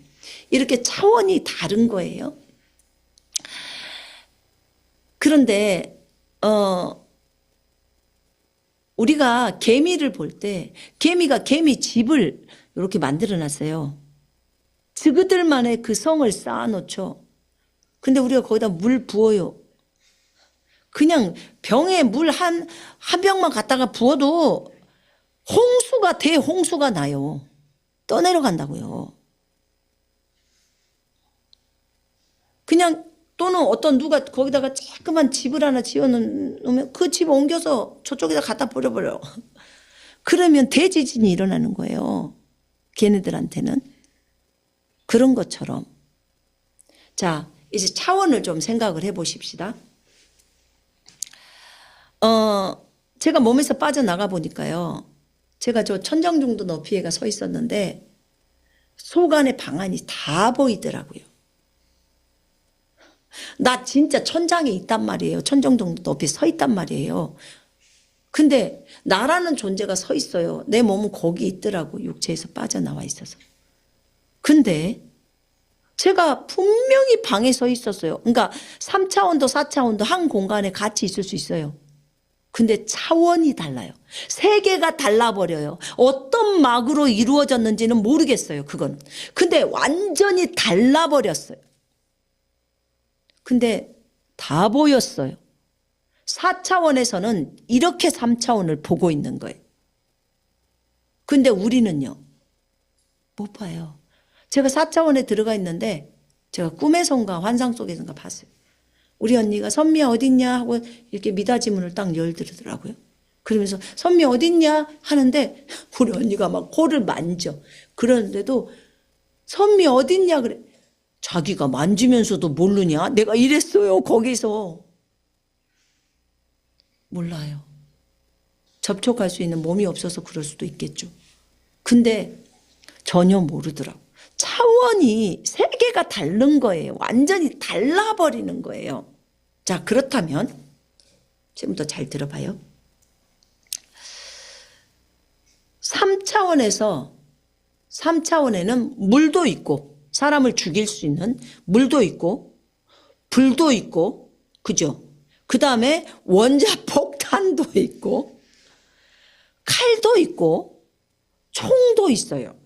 이렇게 차원이 다른 거예요. 그런데 우리가 개미를 볼 때 개미가 개미 집을 이렇게 만들어 놨어요. 그들만의 그 성을 쌓아놓죠. 근데 우리가 거기다 물 부어요. 그냥 병에 물 한 병만 갖다가 부어도 대홍수가 나요. 떠내려간다고요. 그냥 또는 어떤 누가 거기다가 조그만 집을 하나 지어놓으면 그 집 옮겨서 저쪽에다 갖다 버려버려. 그러면 대지진이 일어나는 거예요. 걔네들한테는. 그런 것처럼. 자, 이제 차원을 좀 생각을 해 보십시다. 제가 몸에서 빠져나가 보니까요. 제가 저 천장 정도 높이에가 서 있었는데 속 안의 방안이 다 보이더라고요. 나 진짜 천장에 있단 말이에요. 천장 정도 높이 서 있단 말이에요. 근데 나라는 존재가 서 있어요. 내 몸은 거기 있더라고. 육체에서 빠져나와 있어서. 근데 제가 분명히 방에 서 있었어요. 그러니까 3차원도 4차원도 한 공간에 같이 있을 수 있어요. 근데 차원이 달라요. 세계가 달라버려요. 어떤 막으로 이루어졌는지는 모르겠어요. 그건. 근데 완전히 달라버렸어요. 근데 다 보였어요. 4차원에서는 이렇게 3차원을 보고 있는 거예요. 근데 우리는요, 못 봐요. 제가 4차원에 들어가 있는데 제가 꿈에선가 환상 속에선가 봤어요. 우리 언니가 선미야 어딨냐 하고 이렇게 미닫이 문을 딱 열더라고요. 그러면서 선미 어딨냐 하는데 우리 언니가 막 코를 만져. 그러는데도 선미 어딨냐 그래. 자기가 만지면서도 모르냐? 내가 이랬어요. 거기서. 몰라요. 접촉할 수 있는 몸이 없어서 그럴 수도 있겠죠. 근데 전혀 모르더라고. 차원이 세계가 다른 거예요. 완전히 달라버리는 거예요. 자, 그렇다면 지금부터 잘 들어봐요. 3차원에서 3차원에는 물도 있고 사람을 죽일 수 있는 물도 있고 불도 있고 그죠? 그 다음에 원자폭탄도 있고 칼도 있고 총도 있어요.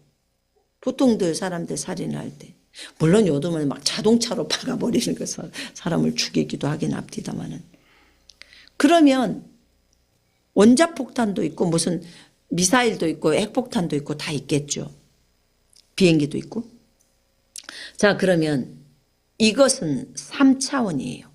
보통들 사람들 살인할 때 물론 요즘은 막 자동차로 박아버리는 거 사람을 죽이기도 하긴 합니다만은 그러면 원자폭탄도 있고 무슨 미사일도 있고 핵폭탄도 있고 다 있겠죠. 비행기도 있고. 자, 그러면 이것은 3차원이에요.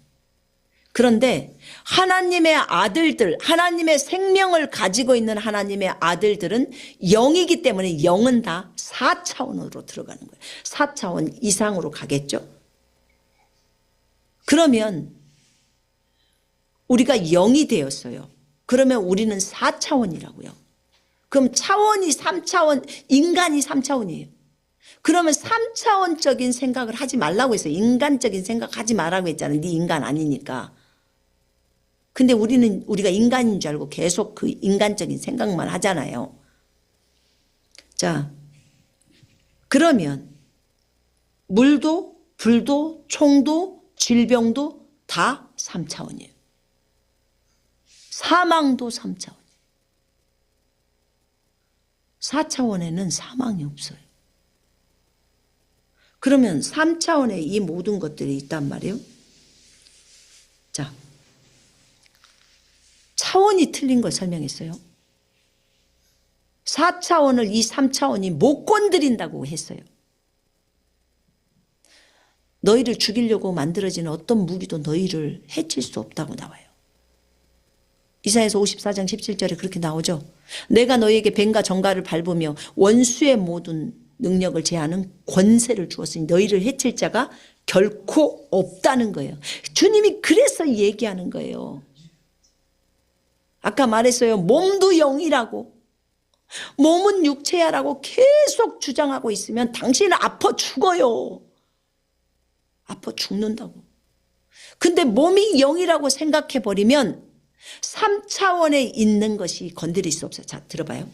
그런데 하나님의 아들들, 하나님의 생명을 가지고 있는 하나님의 아들들은 영이기 때문에 영은 다 4차원으로 들어가는 거예요. 4차원 이상으로 가겠죠. 그러면 우리가 영이 되었어요. 그러면 우리는 4차원이라고요. 그럼 차원이 3차원, 인간이 3차원이에요. 그러면 3차원적인 생각을 하지 말라고 했어요. 인간적인 생각 하지 말라고 했잖아요. 네 인간 아니니까. 근데 우리가 인간인 줄 알고 계속 그 인간적인 생각만 하잖아요. 자, 그러면 물도 불도 총도 질병도 다 3차원이에요. 사망도 3차원. 4차원에는 사망이 없어요. 그러면 3차원에 이 모든 것들이 있단 말이에요. 자, 차원이 틀린 걸 설명했어요. 4차원을 이 3차원이 못 건드린다고 했어요. 너희를 죽이려고 만들어지는 어떤 무기도 너희를 해칠 수 없다고 나와요. 이사야서 54장 17절에 그렇게 나오죠. 내가 너희에게 뱀과 정갈을 밟으며 원수의 모든 능력을 제하는 권세를 주었으니 너희를 해칠 자가 결코 없다는 거예요. 주님이 그래서 얘기하는 거예요. 아까 말했어요. 몸도 영이라고 몸은 육체야라고 계속 주장하고 있으면 당신은 아파 죽어요. 아파 죽는다고. 근데 몸이 영이라고 생각해버리면 3차원에 있는 것이 건드릴 수 없어요. 자, 들어봐요.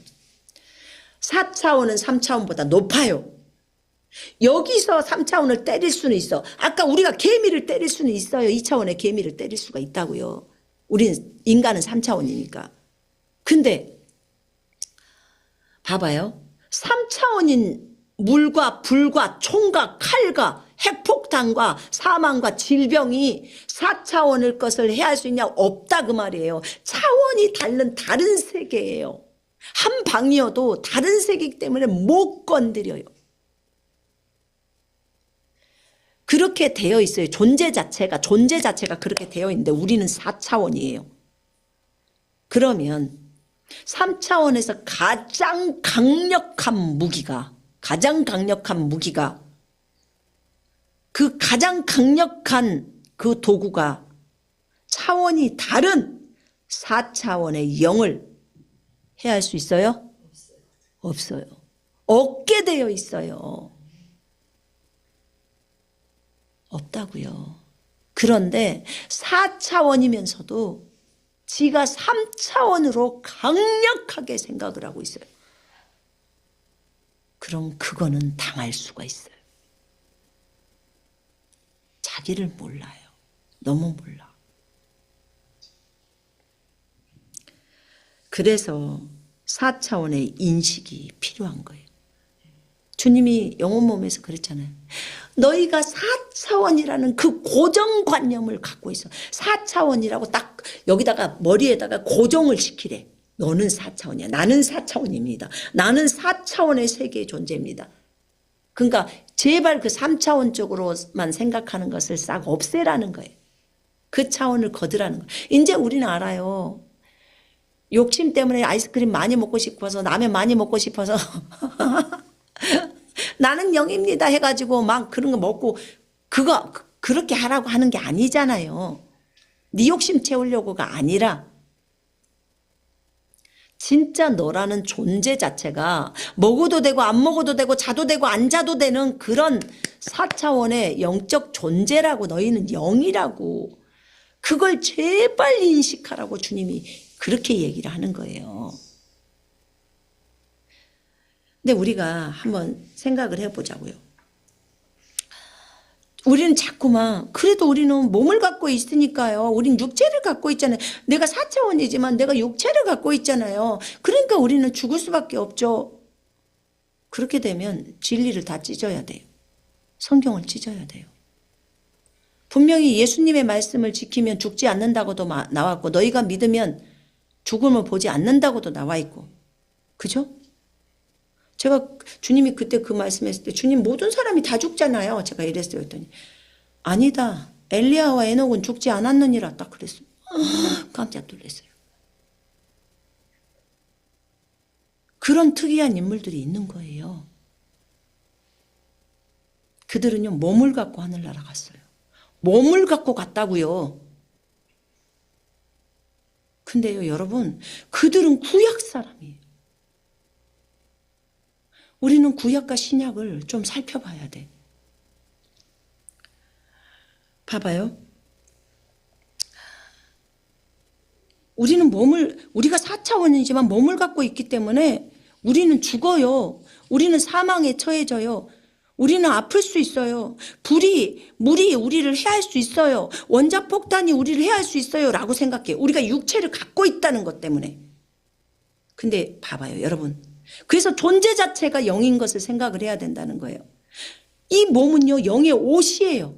4차원은 3차원보다 높아요. 여기서 3차원을 때릴 수는 있어. 아까 우리가 개미를 때릴 수는 있어요. 2차원의 개미를 때릴 수가 있다고요. 우리는 인간은 3차원이니까. 근데 봐봐요. 3차원인 물과 불과 총과 칼과 핵폭탄과 사망과 질병이 4차원의 것을 해할 수 있냐? 없다 그 말이에요. 차원이 다른 세계예요. 한 방이어도 다른 세계이기 때문에 못 건드려요. 그렇게 되어 있어요. 존재 자체가 그렇게 되어 있는데 우리는 4차원이에요. 그러면 3차원에서 가장 강력한 무기가 그 가장 강력한 그 도구가 차원이 다른 4차원의 영을 해할 수 있어요? 없어요. 없게 되어 있어요. 없다고요. 그런데 4차원이면서도 지가 3차원으로 강력하게 생각을 하고 있어요. 그럼 그거는 당할 수가 있어요. 자기를 몰라요. 너무 몰라. 그래서 4차원의 인식이 필요한 거예요. 주님이 영혼 몸에서 그랬잖아요. 너희가 4차원이라는 그 고정관념을 갖고 있어. 4차원이라고 딱 여기다가 머리에다가 고정을 시키래. 너는 4차원이야. 나는 4차원입니다. 나는 4차원의 세계의 존재입니다. 그러니까 제발 그 3차원적으로만 생각하는 것을 싹 없애라는 거예요. 그 차원을 거두라는 거예요. 이제 우리는 알아요. 욕심 때문에 아이스크림 많이 먹고 싶어서 라면 많이 먹고 싶어서 나는 영입니다 해가지고 막 그런 거 먹고 그렇게 하라고 하는 게 아니잖아요. 네 욕심 채우려고가 아니라 진짜 너라는 존재 자체가 먹어도 되고 안 먹어도 되고 자도 되고 안 자도 되는 그런 4차원의 영적 존재라고. 너희는 영이라고. 그걸 제발 인식하라고 주님이 그렇게 얘기를 하는 거예요. 근데 우리가 한번 생각을 해보자고요. 우리는 자꾸만 그래도 우리는 몸을 갖고 있으니까요. 우린 육체를 갖고 있잖아요. 내가 4차원이지만 내가 육체를 갖고 있잖아요. 그러니까 우리는 죽을 수밖에 없죠. 그렇게 되면 진리를 다 찢어야 돼요. 성경을 찢어야 돼요. 분명히 예수님의 말씀을 지키면 죽지 않는다고도 나왔고 너희가 믿으면 죽음을 보지 않는다고도 나와 있고. 그죠? 제가 주님이 그때 그 말씀했을 때 주님 모든 사람이 다 죽잖아요. 제가 이랬어요. 했더니 아니다. 엘리야와 에녹은 죽지 않았느니라 딱 그랬어요. 깜짝 놀랐어요. 그런 특이한 인물들이 있는 거예요. 그들은요 몸을 갖고 하늘나라 갔어요. 몸을 갖고 갔다고요. 근데요 여러분 그들은 구약 사람이에요. 우리는 구약과 신약을 좀 살펴봐야 돼. 봐봐요. 우리가 4차원이지만 몸을 갖고 있기 때문에 우리는 죽어요. 우리는 사망에 처해져요. 우리는 아플 수 있어요. 물이 우리를 해할 수 있어요. 원자폭탄이 우리를 해할 수 있어요. 라고 생각해요. 우리가 육체를 갖고 있다는 것 때문에. 근데 봐봐요 여러분. 그래서 존재 자체가 영인 것을 생각을 해야 된다는 거예요. 이 몸은요 영의 옷이에요.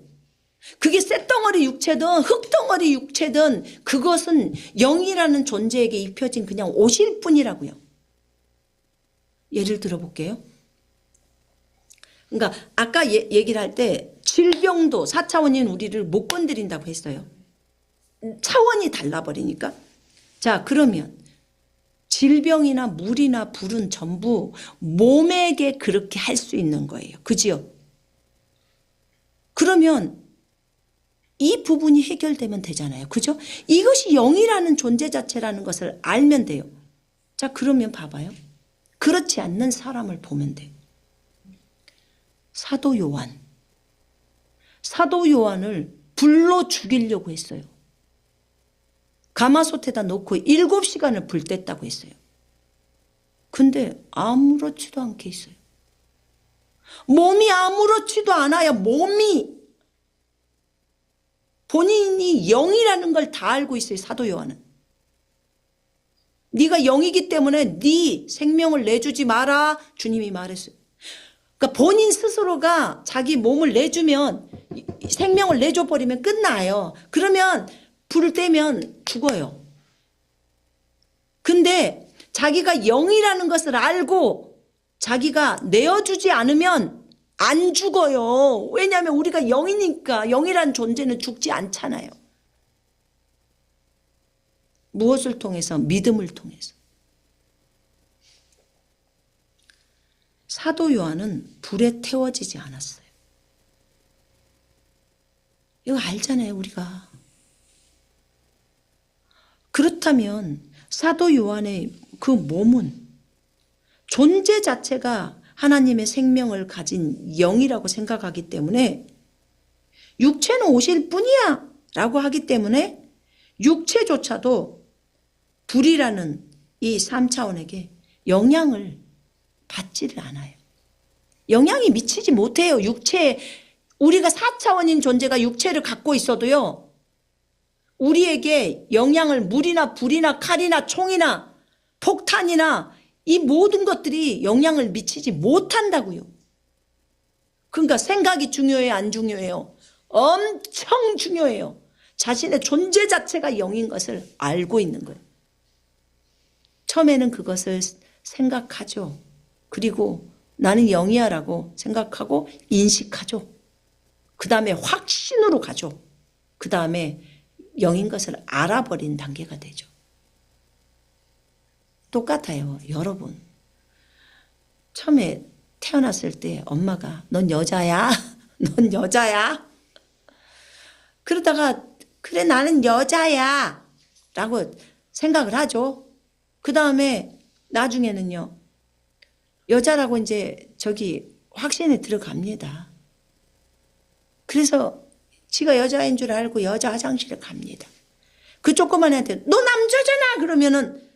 그게 쇳덩어리 육체든 흙덩어리 육체든 그것은 영이라는 존재에게 입혀진 그냥 옷일 뿐이라고요. 예를 들어볼게요. 그러니까 아까 얘기를 할 때 질병도 4차원인 우리를 못 건드린다고 했어요. 차원이 달라버리니까. 자 그러면 질병이나 물이나 불은 전부 몸에게 그렇게 할 수 있는 거예요. 그지요? 그러면 이 부분이 해결되면 되잖아요. 그죠? 이것이 영이라는 존재 자체라는 것을 알면 돼요. 자 그러면 봐봐요. 그렇지 않는 사람을 보면 돼요. 사도 요한을 불로 죽이려고 했어요. 가마솥에다 놓고 7시간을 불 뗐다고 했어요. 근데 아무렇지도 않게 있어요. 몸이 아무렇지도 않아요. 몸이. 본인이 영이라는 걸 다 알고 있어요. 사도 요한은. 네가 영이기 때문에 네 생명을 내주지 마라. 주님이 말했어요. 그러니까 본인 스스로가 자기 몸을 내주면 생명을 내줘버리면 끝나요. 그러면 불을 떼면 죽어요. 근데 자기가 영이라는 것을 알고 자기가 내어주지 않으면 안 죽어요. 왜냐하면 우리가 영이니까. 영이라는 존재는 죽지 않잖아요. 무엇을 통해서? 믿음을 통해서. 사도 요한은 불에 태워지지 않았어요. 이거 알잖아요 우리가. 그렇다면 사도 요한의 그 몸은 존재 자체가 하나님의 생명을 가진 영이라고 생각하기 때문에 육체는 옷일 뿐이야 라고 하기 때문에 육체조차도 불이라는 이 3차원에게 영향을 받지를 않아요. 영향이 미치지 못해요. 우리가 4차원인 존재가 육체를 갖고 있어도요. 우리에게 영향을 물이나 불이나 칼이나 총이나 폭탄이나 이 모든 것들이 영향을 미치지 못한다고요. 그러니까 생각이 중요해요? 안 중요해요? 엄청 중요해요. 자신의 존재 자체가 영인 것을 알고 있는 거예요. 처음에는 그것을 생각하죠. 그리고 나는 영이야 라고 생각하고 인식하죠. 그 다음에 확신으로 가죠. 그 다음에 영인 것을 알아버린 단계가 되죠. 똑같아요. 여러분. 처음에 태어났을 때 엄마가 넌 여자야? 넌 여자야? 그러다가 그래 나는 여자야 라고 생각을 하죠. 그 다음에 나중에는요. 여자라고 이제 확신에 들어갑니다. 그래서 지가 여자인 줄 알고 여자 화장실에 갑니다. 그 조그만 애한테 너 남자잖아 그러면은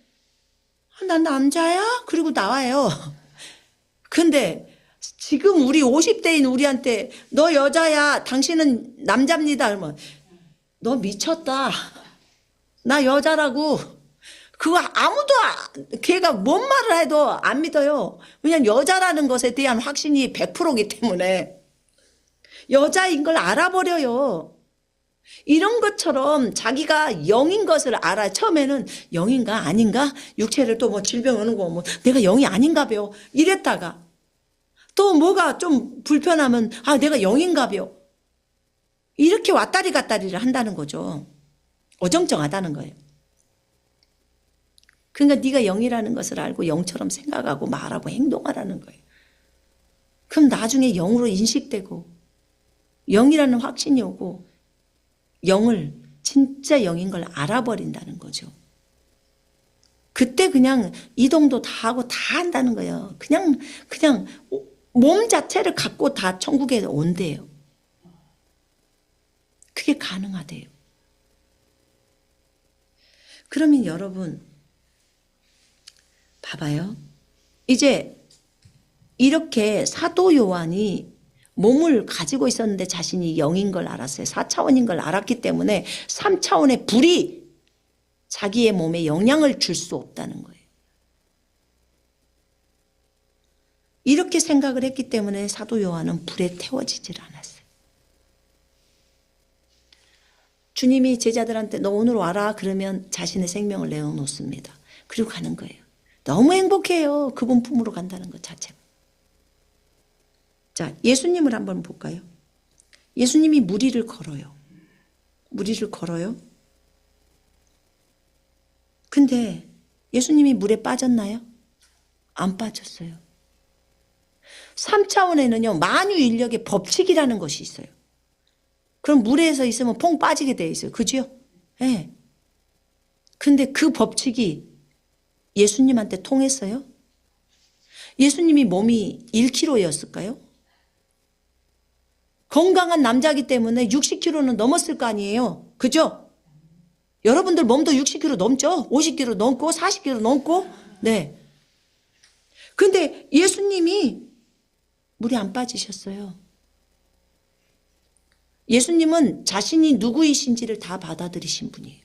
난 남자야? 그리고 나와요. 근데 지금 우리 50대인 우리한테 너 여자야, 당신은 남자입니다. 그러면 너 미쳤다. 나 여자라고. 그거 아무도 걔가 뭔 말을 해도 안 믿어요. 왜냐면 여자라는 것에 대한 확신이 100%이기 때문에 여자인 걸 알아버려요. 이런 것처럼 자기가 영인 것을 알아. 처음에는 영인가 아닌가? 육체를 또 뭐 질병 오는 거 뭐 내가 영이 아닌가 봐요. 이랬다가 또 뭐가 좀 불편하면 아 내가 영인가 봐요. 이렇게 왔다리 갔다리를 한다는 거죠. 어정쩡하다는 거예요. 그러니까 네가 영이라는 것을 알고 영처럼 생각하고 말하고 행동하라는 거예요. 그럼 나중에 영으로 인식되고 영이라는 확신이 오고 영을 진짜 영인 걸 알아버린다는 거죠. 그때 그냥 이동도 다 하고 다 한다는 거예요. 그냥 몸 자체를 갖고 다 천국에 온대요. 그게 가능하대요. 그러면 여러분 봐봐요. 이제 이렇게 사도 요한이 몸을 가지고 있었는데 자신이 영인 걸 알았어요. 4차원인 걸 알았기 때문에 3차원의 불이 자기의 몸에 영향을 줄 수 없다는 거예요. 이렇게 생각을 했기 때문에 사도 요한은 불에 태워지질 않았어요. 주님이 제자들한테 너 오늘 와라 그러면 자신의 생명을 내어놓습니다. 그리고 가는 거예요. 너무 행복해요. 그분 품으로 간다는 것 자체가. 자, 예수님을 한번 볼까요? 예수님이 무리를 걸어요. 무리를 걸어요. 근데 예수님이 물에 빠졌나요? 안 빠졌어요. 3차원에는요. 만유인력의 법칙이라는 것이 있어요. 그럼 물에서 있으면 퐁 빠지게 돼 있어요. 그죠? 예. 네. 근데 그 법칙이 예수님한테 통했어요? 예수님이 몸이 1kg였을까요? 건강한 남자이기 때문에 60kg는 넘었을 거 아니에요. 그죠? 여러분들 몸도 60kg 넘죠? 50kg 넘고 40kg 넘고. 네. 근데 예수님이 물에 안 빠지셨어요. 예수님은 자신이 누구이신지를 다 받아들이신 분이에요.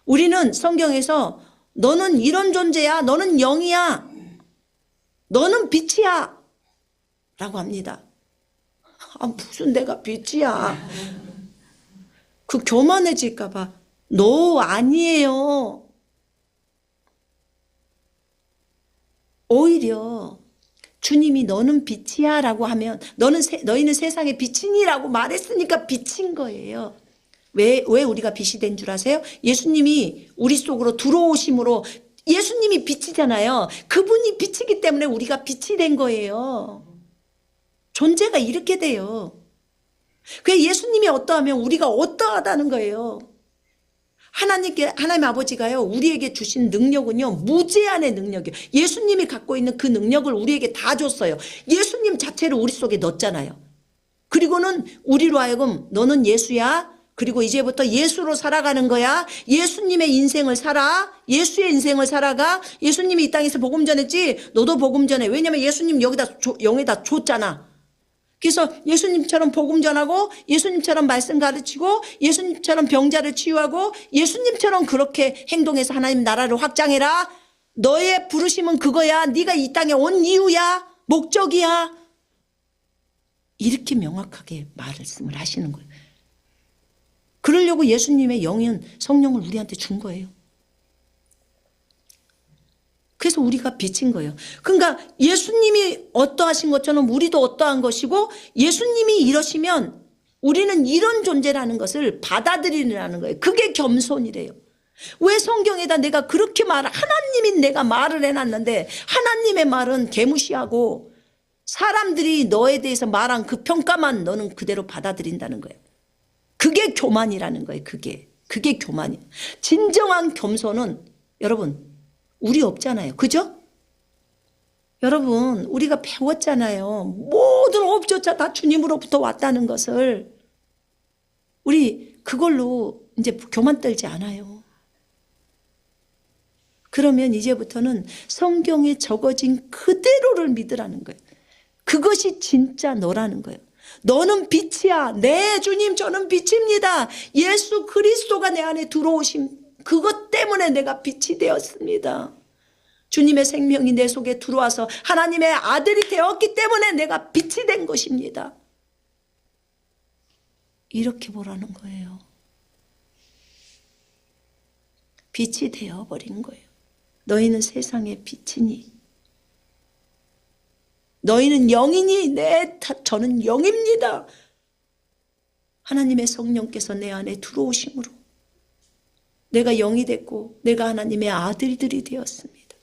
우리는 성경에서 너는 이런 존재야. 너는 영이야. 너는 빛이야. 라고 합니다. 아, 무슨 내가 빛이야. 그 교만해질까 봐. 너 아니에요. 오히려 주님이 너는 빛이야 라고 하면 너희는 세상의 빛이니라고 말했으니까 빛인 거예요. 왜 우리가 빛이 된 줄 아세요? 예수님이 우리 속으로 들어오심으로 예수님이 빛이잖아요. 그분이 빛이기 때문에 우리가 빛이 된 거예요. 존재가 이렇게 돼요. 그 예수님이 어떠하면 우리가 어떠하다는 거예요. 하나님 아버지가요, 우리에게 주신 능력은요, 무제한의 능력이에요. 예수님이 갖고 있는 그 능력을 우리에게 다 줬어요. 예수님 자체를 우리 속에 넣었잖아요. 그리고는 우리로 하여금 너는 예수야. 그리고 이제부터 예수로 살아가는 거야. 예수님의 인생을 살아. 예수의 인생을 살아가. 예수님이 이 땅에서 복음 전했지. 너도 복음 전해. 왜냐면 예수님 영에다 줬잖아. 그래서 예수님처럼 복음 전하고 예수님처럼 말씀 가르치고 예수님처럼 병자를 치유하고 예수님처럼 그렇게 행동해서 하나님 나라를 확장해라. 너의 부르심은 그거야. 네가 이 땅에 온 이유야. 목적이야. 이렇게 명확하게 말씀을 하시는 거예요. 그러려고 예수님의 영인 성령을 우리한테 준 거예요. 그래서 우리가 빛인 거예요. 그러니까 예수님이 어떠하신 것처럼 우리도 어떠한 것이고 예수님이 이러시면 우리는 이런 존재라는 것을 받아들이라는 거예요. 그게 겸손이래요. 왜 성경에다 내가 그렇게 하나님이 내가 말을 해놨는데 하나님의 말은 개무시하고 사람들이 너에 대해서 말한 그 평가만 너는 그대로 받아들인다는 거예요. 그게 교만이라는 거예요. 그게 교만이에요. 진정한 겸손은 여러분 우리 없잖아요. 그죠? 여러분 우리가 배웠잖아요. 모든 업조차 다 주님으로부터 왔다는 것을 우리 그걸로 이제 교만 떨지 않아요. 그러면 이제부터는 성경에 적어진 그대로를 믿으라는 거예요. 그것이 진짜 너라는 거예요. 너는 빛이야. 네, 주님, 저는 빛입니다. 예수 그리스도가 내 안에 들어오심, 그것 때문에 내가 빛이 되었습니다. 주님의 생명이 내 속에 들어와서 하나님의 아들이 되었기 때문에 내가 빛이 된 것입니다. 이렇게 보라는 거예요. 빛이 되어버린 거예요. 너희는 세상의 빛이니, 너희는 영이니, 네, 저는 영입니다. 하나님의 성령께서 내 안에 들어오심으로 내가 영이 됐고 내가 하나님의 아들들이 되었습니다.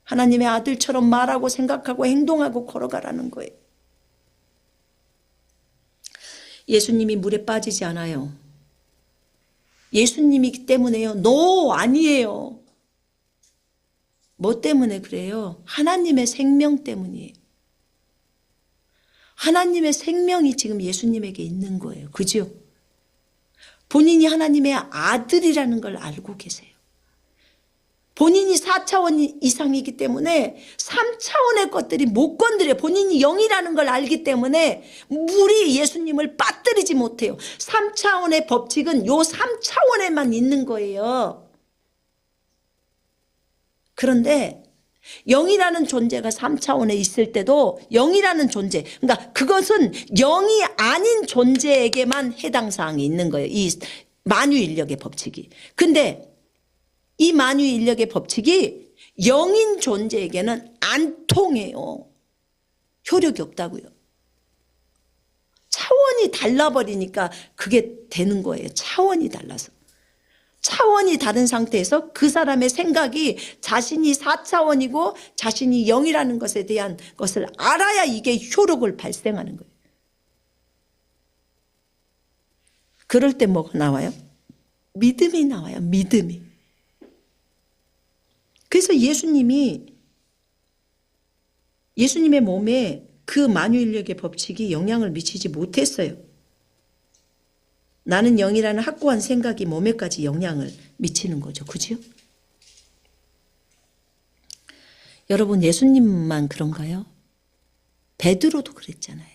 하나님의 아들처럼 말하고 생각하고 행동하고 걸어가라는 거예요. 예수님이 물에 빠지지 않아요. 예수님이기 때문에요. No, 아니에요. 뭐 때문에 그래요? 하나님의 생명 때문이에요. 하나님의 생명이 지금 예수님에게 있는 거예요. 그죠? 본인이 하나님의 아들이라는 걸 알고 계세요. 본인이 4차원 이상이기 때문에 3차원의 것들이 못 건드려. 본인이 영이라는 걸 알기 때문에 물이 예수님을 빠뜨리지 못해요. 3차원의 법칙은 요 3차원에만 있는 거예요. 그런데 영이라는 존재가 3차원에 있을 때도 영이라는 존재, 그러니까 그것은 영이 아닌 존재에게만 해당 사항이 있는 거예요. 이 만유인력의 법칙이. 근데 이 만유인력의 법칙이 영인 존재에게는 안 통해요. 효력이 없다고요. 차원이 달라버리니까 그게 되는 거예요. 차원이 달라서. 차원이 다른 상태에서 그 사람의 생각이 자신이 4차원이고 자신이 영이라는 것에 대한 것을 알아야 이게 효력을 발생하는 거예요. 그럴 때 뭐가 나와요? 믿음이 나와요. 믿음이. 그래서 예수님의 몸에 그 만유인력의 법칙이 영향을 미치지 못했어요. 나는 영이라는 확고한 생각이 몸에까지 영향을 미치는 거죠. 그죠? 여러분, 예수님만 그런가요? 베드로도 그랬잖아요.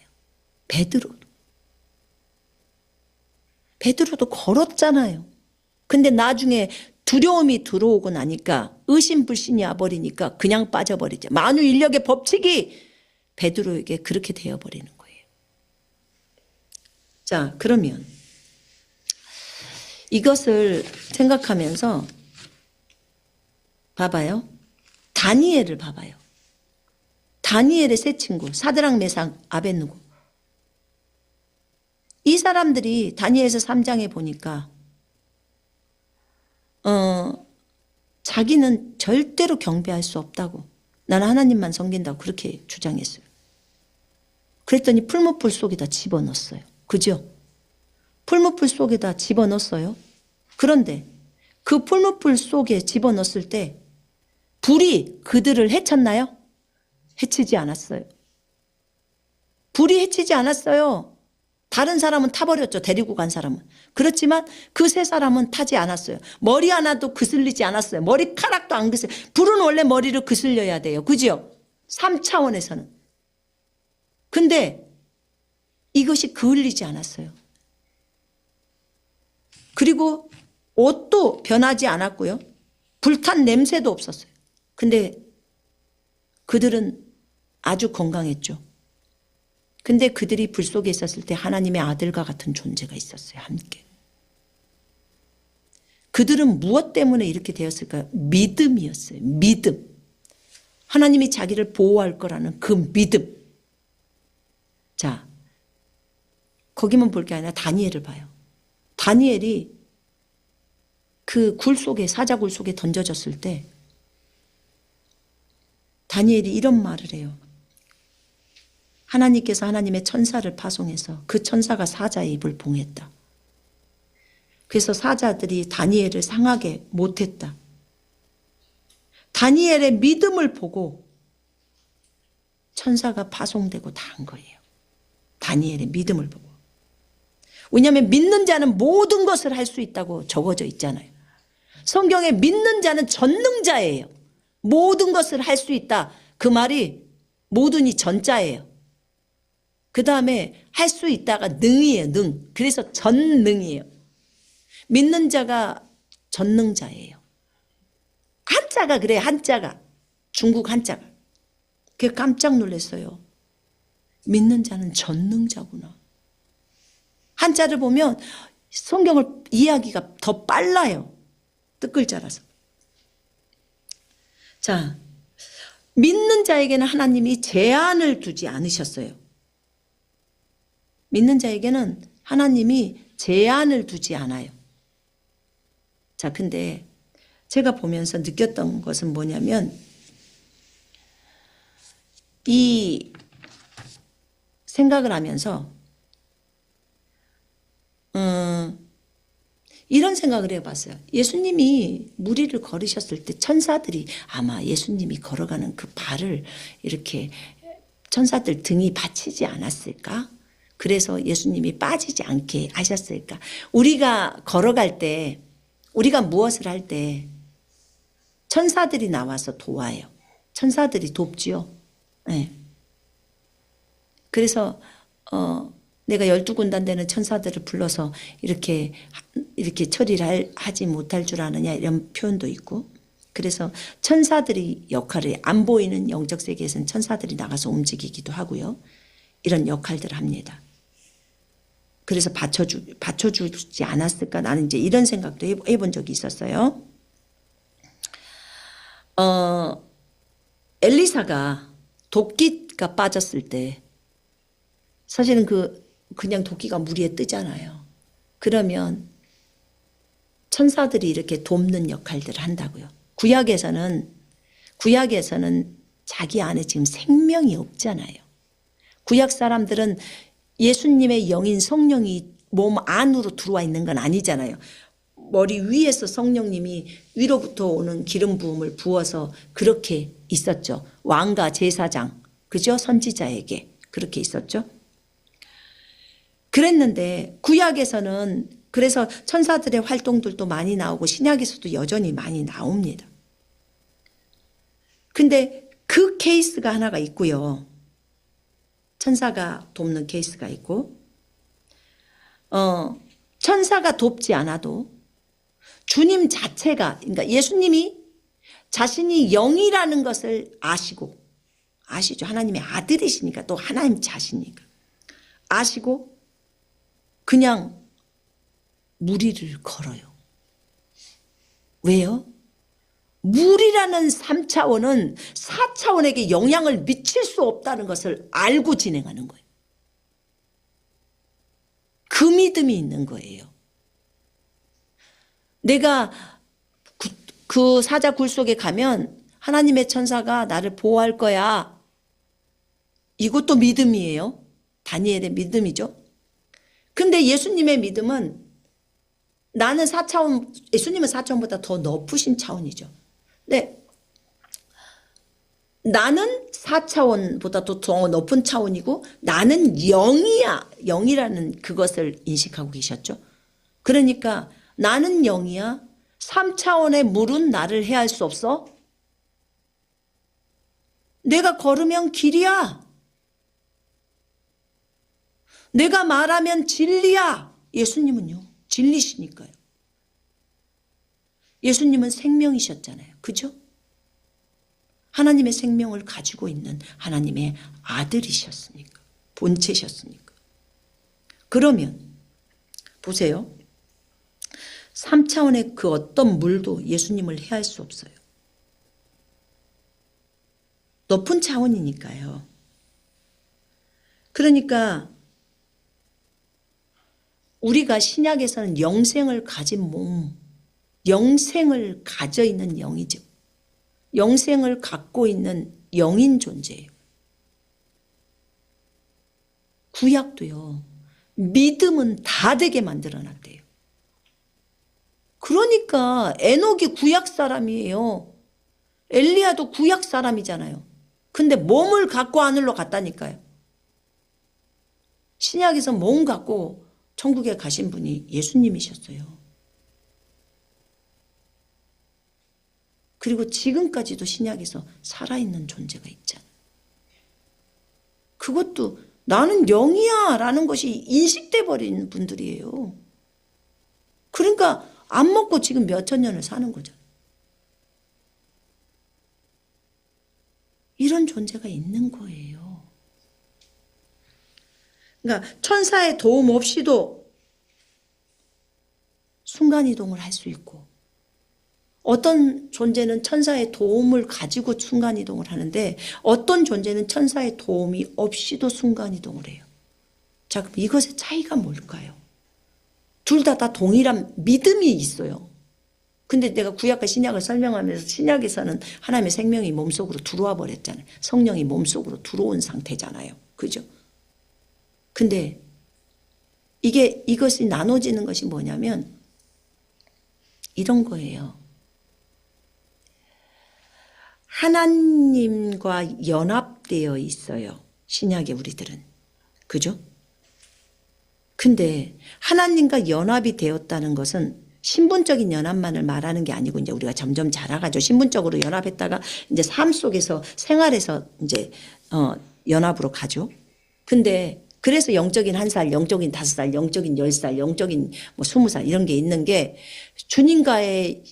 베드로도 걸었잖아요. 근데 나중에 두려움이 들어오고 나니까 의심불신이 와버리니까 그냥 빠져버리죠. 만유인력의 법칙이 베드로에게 그렇게 되어버리는 거예요. 자, 그러면 이것을 생각하면서 봐봐요. 다니엘을 봐봐요. 다니엘의 세 친구 사드락 메삭 아벳느고, 이 사람들이 다니엘서 3장에 보니까 자기는 절대로 경배할 수 없다고, 나는 하나님만 섬긴다고 그렇게 주장했어요. 그랬더니 풀무불 속에다 집어넣었어요. 그죠? 풀무불 속에다 집어넣었어요. 그런데 그 풀무불 속에 집어넣었을 때 불이 그들을 해쳤나요? 해치지 않았어요. 불이 해치지 않았어요. 다른 사람은 타버렸죠. 데리고 간 사람은. 그렇지만 그 세 사람은 타지 않았어요. 머리 하나도 그슬리지 않았어요. 머리카락도 안 그슬려요. 불은 원래 머리를 그슬려야 돼요. 그죠? 3차원에서는. 근데 이것이 그을리지 않았어요. 그리고 옷도 변하지 않았고요. 불탄 냄새도 없었어요. 근데 그들은 아주 건강했죠. 근데 그들이 불 속에 있었을 때 하나님의 아들과 같은 존재가 있었어요. 함께. 그들은 무엇 때문에 이렇게 되었을까요? 믿음이었어요. 믿음. 하나님이 자기를 보호할 거라는 그 믿음. 자, 거기만 볼 게 아니라 다니엘을 봐요. 다니엘이 그 굴 속에, 사자굴 속에 던져졌을 때 다니엘이 이런 말을 해요. 하나님께서 하나님의 천사를 파송해서 그 천사가 사자의 입을 봉했다. 그래서 사자들이 다니엘을 상하게 못했다. 다니엘의 믿음을 보고 천사가 파송되고 다 한 거예요. 다니엘의 믿음을 보고. 왜냐하면 믿는 자는 모든 것을 할 수 있다고 적어져 있잖아요. 성경에 믿는 자는 전능자예요. 모든 것을 할 수 있다. 그 말이 모든이 전자예요. 그 다음에 할 수 있다가 능이에요. 능. 그래서 전능이에요. 믿는 자가 전능자예요. 한자가 그래요. 한자가. 중국 한자가. 그게 깜짝 놀랐어요. 믿는 자는 전능자구나. 한자를 보면 성경을 이해하기가 더 빨라요. 뜻글자라서. 자, 믿는 자에게는 하나님이 제한을 두지 않으셨어요. 믿는 자에게는 하나님이 제한을 두지 않아요. 자, 근데 제가 보면서 느꼈던 것은 뭐냐면 이 생각을 하면서 이런 생각을 해봤어요. 예수님이 무리를 걸으셨을 때 천사들이 아마 예수님이 걸어가는 그 발을 이렇게 천사들 등이 받치지 않았을까? 그래서 예수님이 빠지지 않게 하셨을까? 우리가 걸어갈 때, 우리가 무엇을 할 때 천사들이 나와서 도와요. 천사들이 돕지요. 네. 그래서 내가 12군단 되는 천사들을 불러서 이렇게 처리를 하지 못할 줄 아느냐 이런 표현도 있고, 그래서 천사들이 역할을, 안 보이는 영적 세계에서는 천사들이 나가서 움직이기도 하고요. 이런 역할들을 합니다. 그래서 받쳐주지 않았을까? 나는 이제 이런 생각도 해본 적이 있었어요. 엘리사가 도끼가 빠졌을 때 사실은 그냥 도끼가 물 위에 뜨잖아요. 그러면 천사들이 이렇게 돕는 역할들을 한다고요. 구약에서는 자기 안에 지금 생명이 없잖아요. 구약 사람들은 예수님의 영인 성령이 몸 안으로 들어와 있는 건 아니잖아요. 머리 위에서 성령님이 위로부터 오는 기름 부음을 부어서 그렇게 있었죠. 왕과 제사장, 그죠? 선지자에게 그렇게 있었죠. 그랬는데 구약에서는 그래서 천사들의 활동들도 많이 나오고 신약에서도 여전히 많이 나옵니다. 근데 그 케이스가 하나가 있고요. 천사가 돕는 케이스가 있고, 천사가 돕지 않아도 주님 자체가, 그러니까 예수님이 자신이 영이라는 것을 아시죠. 하나님의 아들이시니까, 또 하나님 자신이니까 아시고 그냥 무리를 걸어요. 왜요? 물이라는 3차원은 4차원에게 영향을 미칠 수 없다는 것을 알고 진행하는 거예요. 그 믿음이 있는 거예요. 내가 그 사자 굴 속에 가면 하나님의 천사가 나를 보호할 거야. 이것도 믿음이에요. 다니엘의 믿음이죠. 근데 예수님의 믿음은 나는 4차원, 예수님은 4차원보다 더 높으신 차원이죠. 네, 나는 4차원보다 더 높은 차원이고 나는 영이야. 영이라는 그것을 인식하고 계셨죠. 그러니까 나는 영이야. 3차원의 물은 나를 해할 수 없어. 내가 걸으면 길이야. 내가 말하면 진리야. 예수님은요, 진리시니까요. 예수님은 생명이셨잖아요. 그죠? 하나님의 생명을 가지고 있는 하나님의 아들이셨으니까, 본체셨으니까. 그러면 보세요. 3차원의 그 어떤 물도 예수님을 해할 수 없어요. 높은 차원이니까요. 그러니까 우리가 신약에서는 영생을 가진 몸, 영생을 가져 있는 영이죠. 영생을 갖고 있는 영인 존재예요. 구약도요. 믿음은 다 되게 만들어놨대요. 그러니까 에녹이 구약 사람이에요. 엘리야도 구약 사람이잖아요. 근데 몸을 갖고 하늘로 갔다니까요. 신약에서 몸 갖고 천국에 가신 분이 예수님이셨어요. 그리고 지금까지도 신약에서 살아있는 존재가 있잖아. 그것도 나는 영이야 라는 것이 인식돼 버린 분들이에요. 그러니까 안 먹고 지금 몇천 년을 사는 거잖아. 이런 존재가 있는 거예요. 그러니까 천사의 도움 없이도 순간이동을 할 수 있고, 어떤 존재는 천사의 도움을 가지고 순간이동을 하는데 어떤 존재는 천사의 도움이 없이도 순간이동을 해요. 자, 그럼 이것의 차이가 뭘까요? 둘 다 동일한 믿음이 있어요. 근데 내가 구약과 신약을 설명하면서 신약에서는 하나님의 생명이 몸속으로 들어와 버렸잖아요. 성령이 몸속으로 들어온 상태잖아요. 그죠? 근데 이것이 나눠지는 것이 뭐냐면 이런 거예요. 하나님과 연합되어 있어요. 신약의 우리들은. 그죠? 근데 하나님과 연합이 되었다는 것은 신분적인 연합만을 말하는 게 아니고 이제 우리가 점점 자라가지고 신분적으로 연합했다가 이제 삶 속에서 생활에서 이제 연합으로 가죠. 근데 그래서 영적인 1살, 영적인 5살, 영적인 10살, 영적인 20살 이런 게 있는 게 주님과의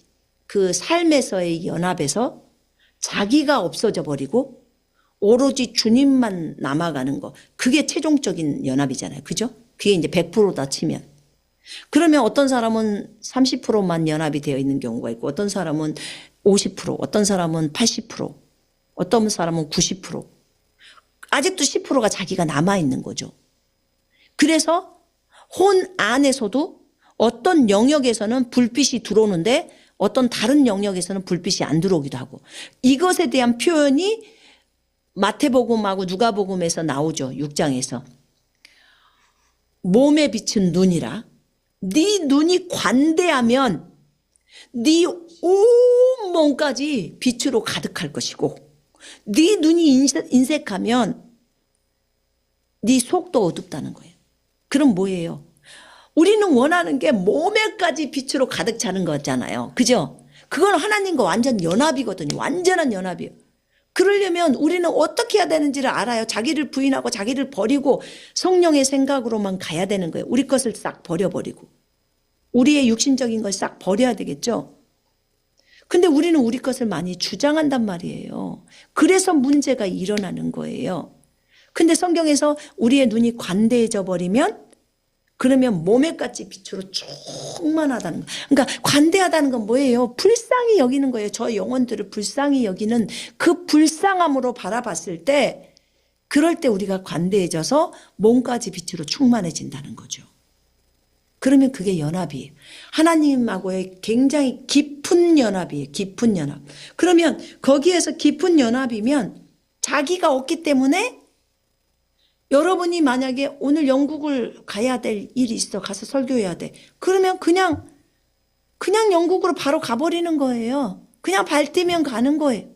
그 삶에서의 연합에서 자기가 없어져 버리고 오로지 주님만 남아가는 거. 그게 최종적인 연합이잖아요. 그죠? 그게 이제 100%다 치면. 그러면 어떤 사람은 30%만 연합이 되어 있는 경우가 있고 어떤 사람은 50%, 어떤 사람은 80%, 어떤 사람은 90%. 아직도 10%가 자기가 남아있는 거죠. 그래서 혼 안에서도 어떤 영역에서는 불빛이 들어오는데 어떤 다른 영역에서는 불빛이 안 들어오기도 하고, 이것에 대한 표현이 마태복음하고 누가복음에서 나오죠. 6장에서. 몸에 비친 눈이라. 네 눈이 관대하면 네 온 몸까지 빛으로 가득할 것이고, 네 눈이 인색하면 네 속도 어둡다는 거예요. 그럼 뭐예요? 우리는 원하는 게 몸에까지 빛으로 가득 차는 거잖아요. 그죠? 그건 하나님과 완전 연합이거든요. 완전한 연합이에요. 그러려면 우리는 어떻게 해야 되는지를 알아요. 자기를 부인하고 자기를 버리고 성령의 생각으로만 가야 되는 거예요. 우리 것을 싹 버려버리고. 우리의 육신적인 걸 싹 버려야 되겠죠. 근데 우리는 우리 것을 많이 주장한단 말이에요. 그래서 문제가 일어나는 거예요. 근데 성경에서 우리의 눈이 관대해져 버리면 그러면 몸에까지 빛으로 충만하다는 거. 그러니까 관대하다는 건 뭐예요? 불쌍히 여기는 거예요. 저 영혼들을 불쌍히 여기는 그 불쌍함으로 바라봤을 때, 그럴 때 우리가 관대해져서 몸까지 빛으로 충만해진다는 거죠. 그러면 그게 연합이에요. 하나님하고의 굉장히 깊은 연합이에요. 깊은 연합. 그러면 거기에서 깊은 연합이면 자기가 없기 때문에 여러분이 만약에 오늘 영국을 가야 될 일이 있어. 가서 설교해야 돼. 그러면 그냥 영국으로 바로 가버리는 거예요. 그냥 발 떼면 가는 거예요.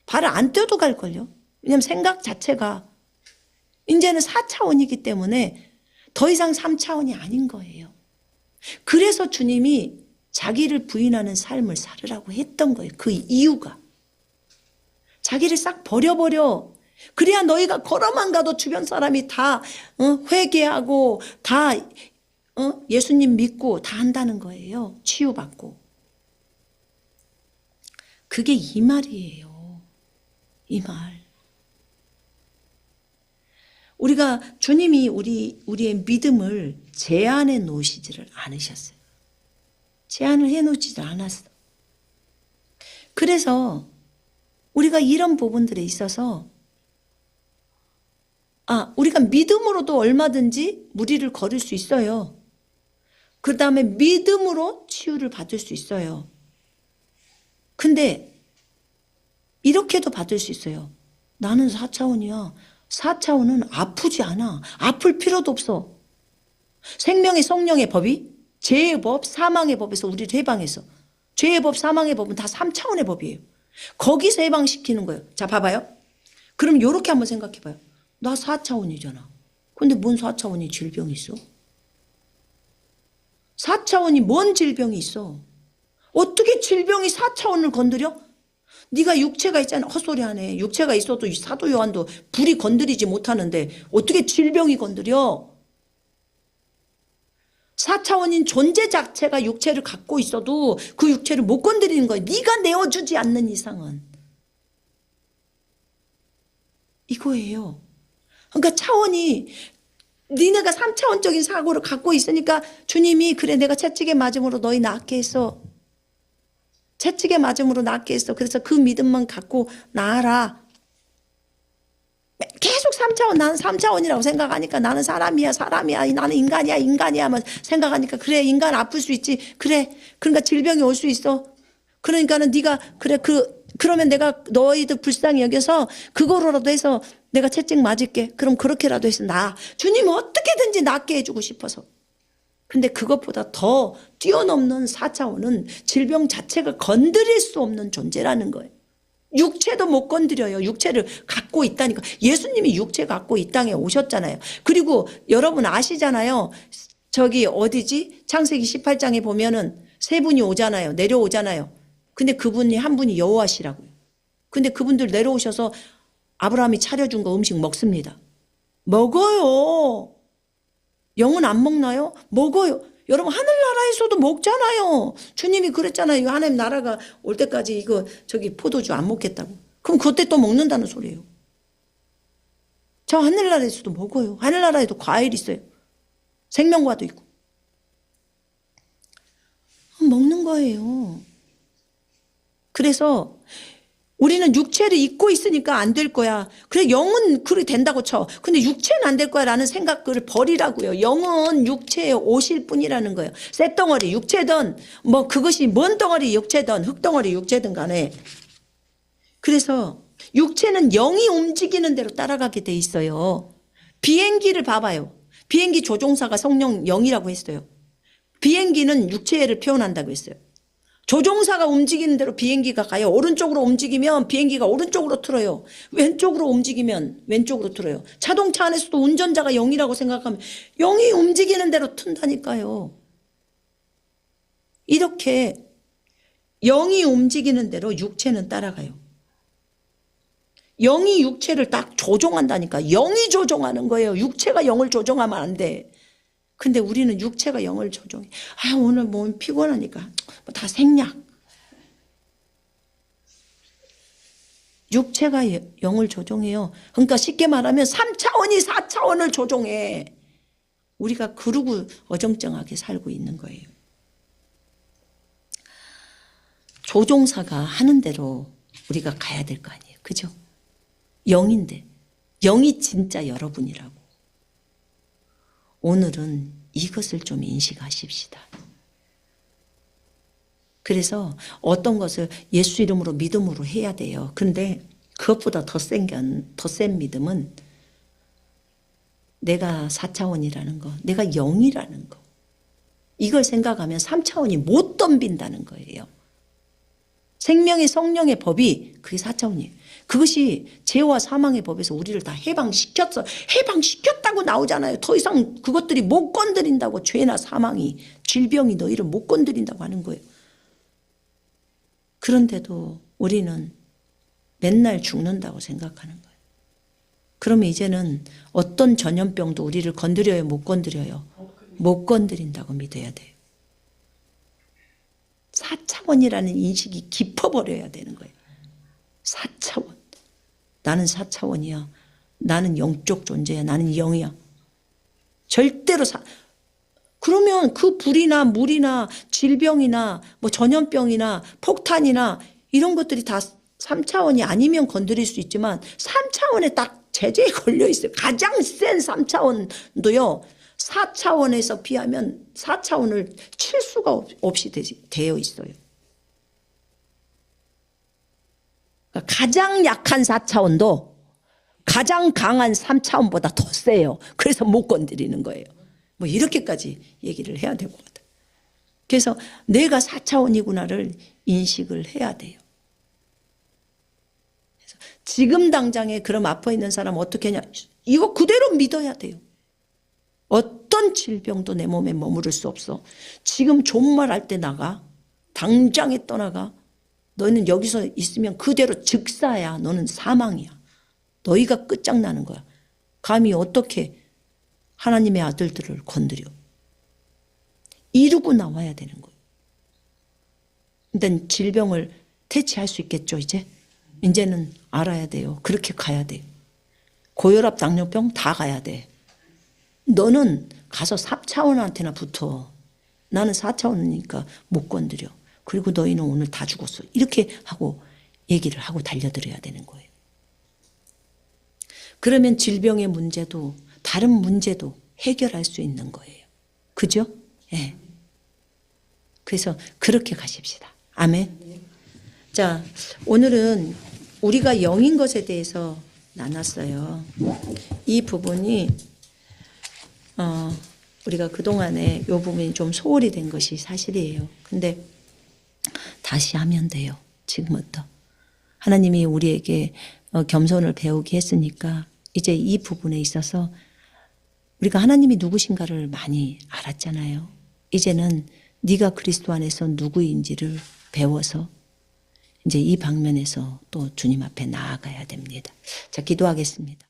발을 안 떼도 갈걸요. 왜냐하면 생각 자체가 이제는 4차원이기 때문에 더 이상 3차원이 아닌 거예요. 그래서 주님이 자기를 부인하는 삶을 살으라고 했던 거예요. 그 이유가. 자기를 싹 버려버려. 그래야 너희가 걸어만 가도 주변 사람이 다 회개하고 다 예수님 믿고 다 한다는 거예요. 치유받고. 그게 이 말이에요. 이 말. 우리가 주님이 우리의 믿음을 제한해 놓으시지를 않으셨어요. 제한을 해 놓지를 않았어. 그래서 우리가 이런 부분들에 있어서 우리가 믿음으로도 얼마든지 무리를 걸을 수 있어요. 그 다음에 믿음으로 치유를 받을 수 있어요. 근데 이렇게도 받을 수 있어요. 나는 4차원이야. 4차원은 아프지 않아. 아플 필요도 없어. 생명의 성령의 법이 죄의 법, 사망의 법에서 우리를 해방해서, 죄의 법, 사망의 법은 다 3차원의 법이에요. 거기서 해방시키는 거예요. 자, 봐봐요. 그럼 이렇게 한번 생각해 봐요. 나 4차원이잖아. 근데 뭔 4차원이 질병이 있어? 4차원이 뭔 질병이 있어? 어떻게 질병이 4차원을 건드려? 네가 육체가 있잖아. 헛소리하네. 육체가 있어도 사도 요한도 불이 건드리지 못하는데 어떻게 질병이 건드려? 4차원인 존재 자체가 육체를 갖고 있어도 그 육체를 못 건드리는 거야. 네가 내어주지 않는 이상은. 이거예요. 그러니까 차원이 니네가 3차원적인 사고를 갖고 있으니까 주님이 그래 내가 채찍에 맞음으로 너희 낫게 했어. 채찍에 맞음으로 낫게 했어. 그래서 그 믿음만 갖고 나아라. 계속 3차원 나는 3차원이라고 생각하니까 나는 사람이야 나는 인간이야 하면 생각하니까 그래 인간 아플 수 있지. 그래 그러니까 질병이 올 수 있어. 그러니까는 네가 그래 그러면 내가 너희들 불쌍히 여겨서 그거로라도 해서 내가 채찍 맞을게. 그럼 그렇게라도 해서 나 주님은 어떻게든지 낫게 해주고 싶어서. 근데 그것보다 더 뛰어넘는 4차원은 질병 자체가 건드릴 수 없는 존재라는 거예요. 육체도 못 건드려요. 육체를 갖고 있다니까. 예수님이 육체 갖고 이 땅에 오셨잖아요. 그리고 여러분 아시잖아요. 저기 어디지? 창세기 18장에 보면은 세 분이 오잖아요. 내려오잖아요. 근데 그분이 한 분이 여호와시라고요. 근데 그분들 내려오셔서 아브라함이 차려준 거 음식 먹습니다. 먹어요. 영은 안 먹나요? 먹어요. 여러분 하늘나라에서도 먹잖아요. 주님이 그랬잖아요. 하나님 나라가 올 때까지 이거 저기 포도주 안 먹겠다고. 그럼 그때 또 먹는다는 소리예요. 저 하늘나라에서도 먹어요. 하늘나라에도 과일 있어요. 생명과도 있고. 먹는 거예요. 그래서 우리는 육체를 잊고 있으니까 안 될 거야. 그래 영은 그래 된다고 쳐. 근데 육체는 안 될 거야 라는 생각을 버리라고요. 영은 육체에 오실 뿐이라는 거예요. 쇳덩어리 육체든 뭐 그것이 먼 덩어리 육체든 흙덩어리 육체든 간에. 그래서 육체는 영이 움직이는 대로 따라가게 돼 있어요. 비행기를 봐봐요. 비행기 조종사가 성령 영이라고 했어요. 비행기는 육체를 표현한다고 했어요. 조종사가 움직이는 대로 비행기가 가요. 오른쪽으로 움직이면 비행기가 오른쪽으로 틀어요. 왼쪽으로 움직이면 왼쪽으로 틀어요. 자동차 안에서도 운전자가 영이라고 생각하면 영이 움직이는 대로 튼다니까요. 이렇게 영이 움직이는 대로 육체는 따라가요. 영이 육체를 딱 조종한다니까. 영이 조종하는 거예요. 육체가 영을 조종하면 안 돼. 근데 우리는 육체가 영을 조종해. 아 오늘 몸이 피곤하니까 다 생략. 육체가 영을 조종해요. 그러니까 쉽게 말하면 3차원이 4차원을 조종해. 우리가 그러고 어정쩡하게 살고 있는 거예요. 조종사가 하는 대로 우리가 가야 될 거 아니에요. 그죠? 영인데 영이 진짜 여러분이라고. 오늘은 이것을 좀 인식하십시다. 그래서 어떤 것을 예수 이름으로 믿음으로 해야 돼요. 그런데 그것보다 더 센 믿음은 내가 4차원이라는 거, 내가 영이라는 거. 이걸 생각하면 3차원이 못 덤빈다는 거예요. 생명의 성령의 법이 그게 4차원이에요. 그것이 죄와 사망의 법에서 우리를 다 해방시켰다고 나오잖아요. 더 이상 그것들이 못 건드린다고. 죄나 사망이 질병이 너희를 못 건드린다고 하는 거예요. 그런데도 우리는 맨날 죽는다고 생각하는 거예요. 그러면 이제는 어떤 전염병도 우리를 건드려요? 못 건드려요? 못 건드린다고 믿어야 돼요. 4차원이라는 인식이 깊어버려야 되는 거예요. 4차원. 나는 4차원이야. 나는 영적 존재야. 나는 영이야. 절대로 그러면 그 불이나 물이나 질병이나 뭐 전염병이나 폭탄이나 이런 것들이 다 3차원이 아니면 건드릴 수 있지만 3차원에 딱 제재에 걸려 있어요. 가장 센 3차원도요. 4차원에서 비하면 4차원을 칠 수가 없이 되어 있어요. 그러니까 가장 약한 4차원도 가장 강한 3차원보다 더 세요. 그래서 못 건드리는 거예요. 뭐 이렇게까지 얘기를 해야 될 것 같아요. 그래서 내가 4차원이구나를 인식을 해야 돼요. 그래서 지금 당장에 그럼 아파 있는 사람 어떻게 하냐. 이거 그대로 믿어야 돼요. 어떤 질병도 내 몸에 머무를 수 없어. 지금 존말할 때 나가. 당장에 떠나가. 너는 여기서 있으면 그대로 즉사야. 너는 사망이야. 너희가 끝장나는 거야. 감히 어떻게 하나님의 아들들을 건드려. 이루고 나와야 되는 거예요. 일단 질병을 퇴치할 수 있겠죠, 이제? 이제는 알아야 돼요. 그렇게 가야 돼요. 고혈압, 당뇨병 다 가야 돼. 너는 가서 3차원한테나 붙어. 나는 4차원이니까 못 건드려. 그리고 너희는 오늘 다 죽었어. 이렇게 하고 얘기를 하고 달려들어야 되는 거예요. 그러면 질병의 문제도 다른 문제도 해결할 수 있는 거예요. 그죠? 예. 네. 그래서 그렇게 가십시다. 아멘. 자, 오늘은 우리가 영인 것에 대해서 나눴어요. 이 부분이 우리가 그동안에 이 부분이 좀 소홀히 된 것이 사실이에요. 근데 다시 하면 돼요. 지금부터. 하나님이 우리에게 겸손을 배우게 했으니까 이제 이 부분에 있어서 우리가 하나님이 누구신가를 많이 알았잖아요. 이제는 네가 그리스도 안에서 누구인지를 배워서 이제 이 방면에서 또 주님 앞에 나아가야 됩니다. 자, 기도하겠습니다.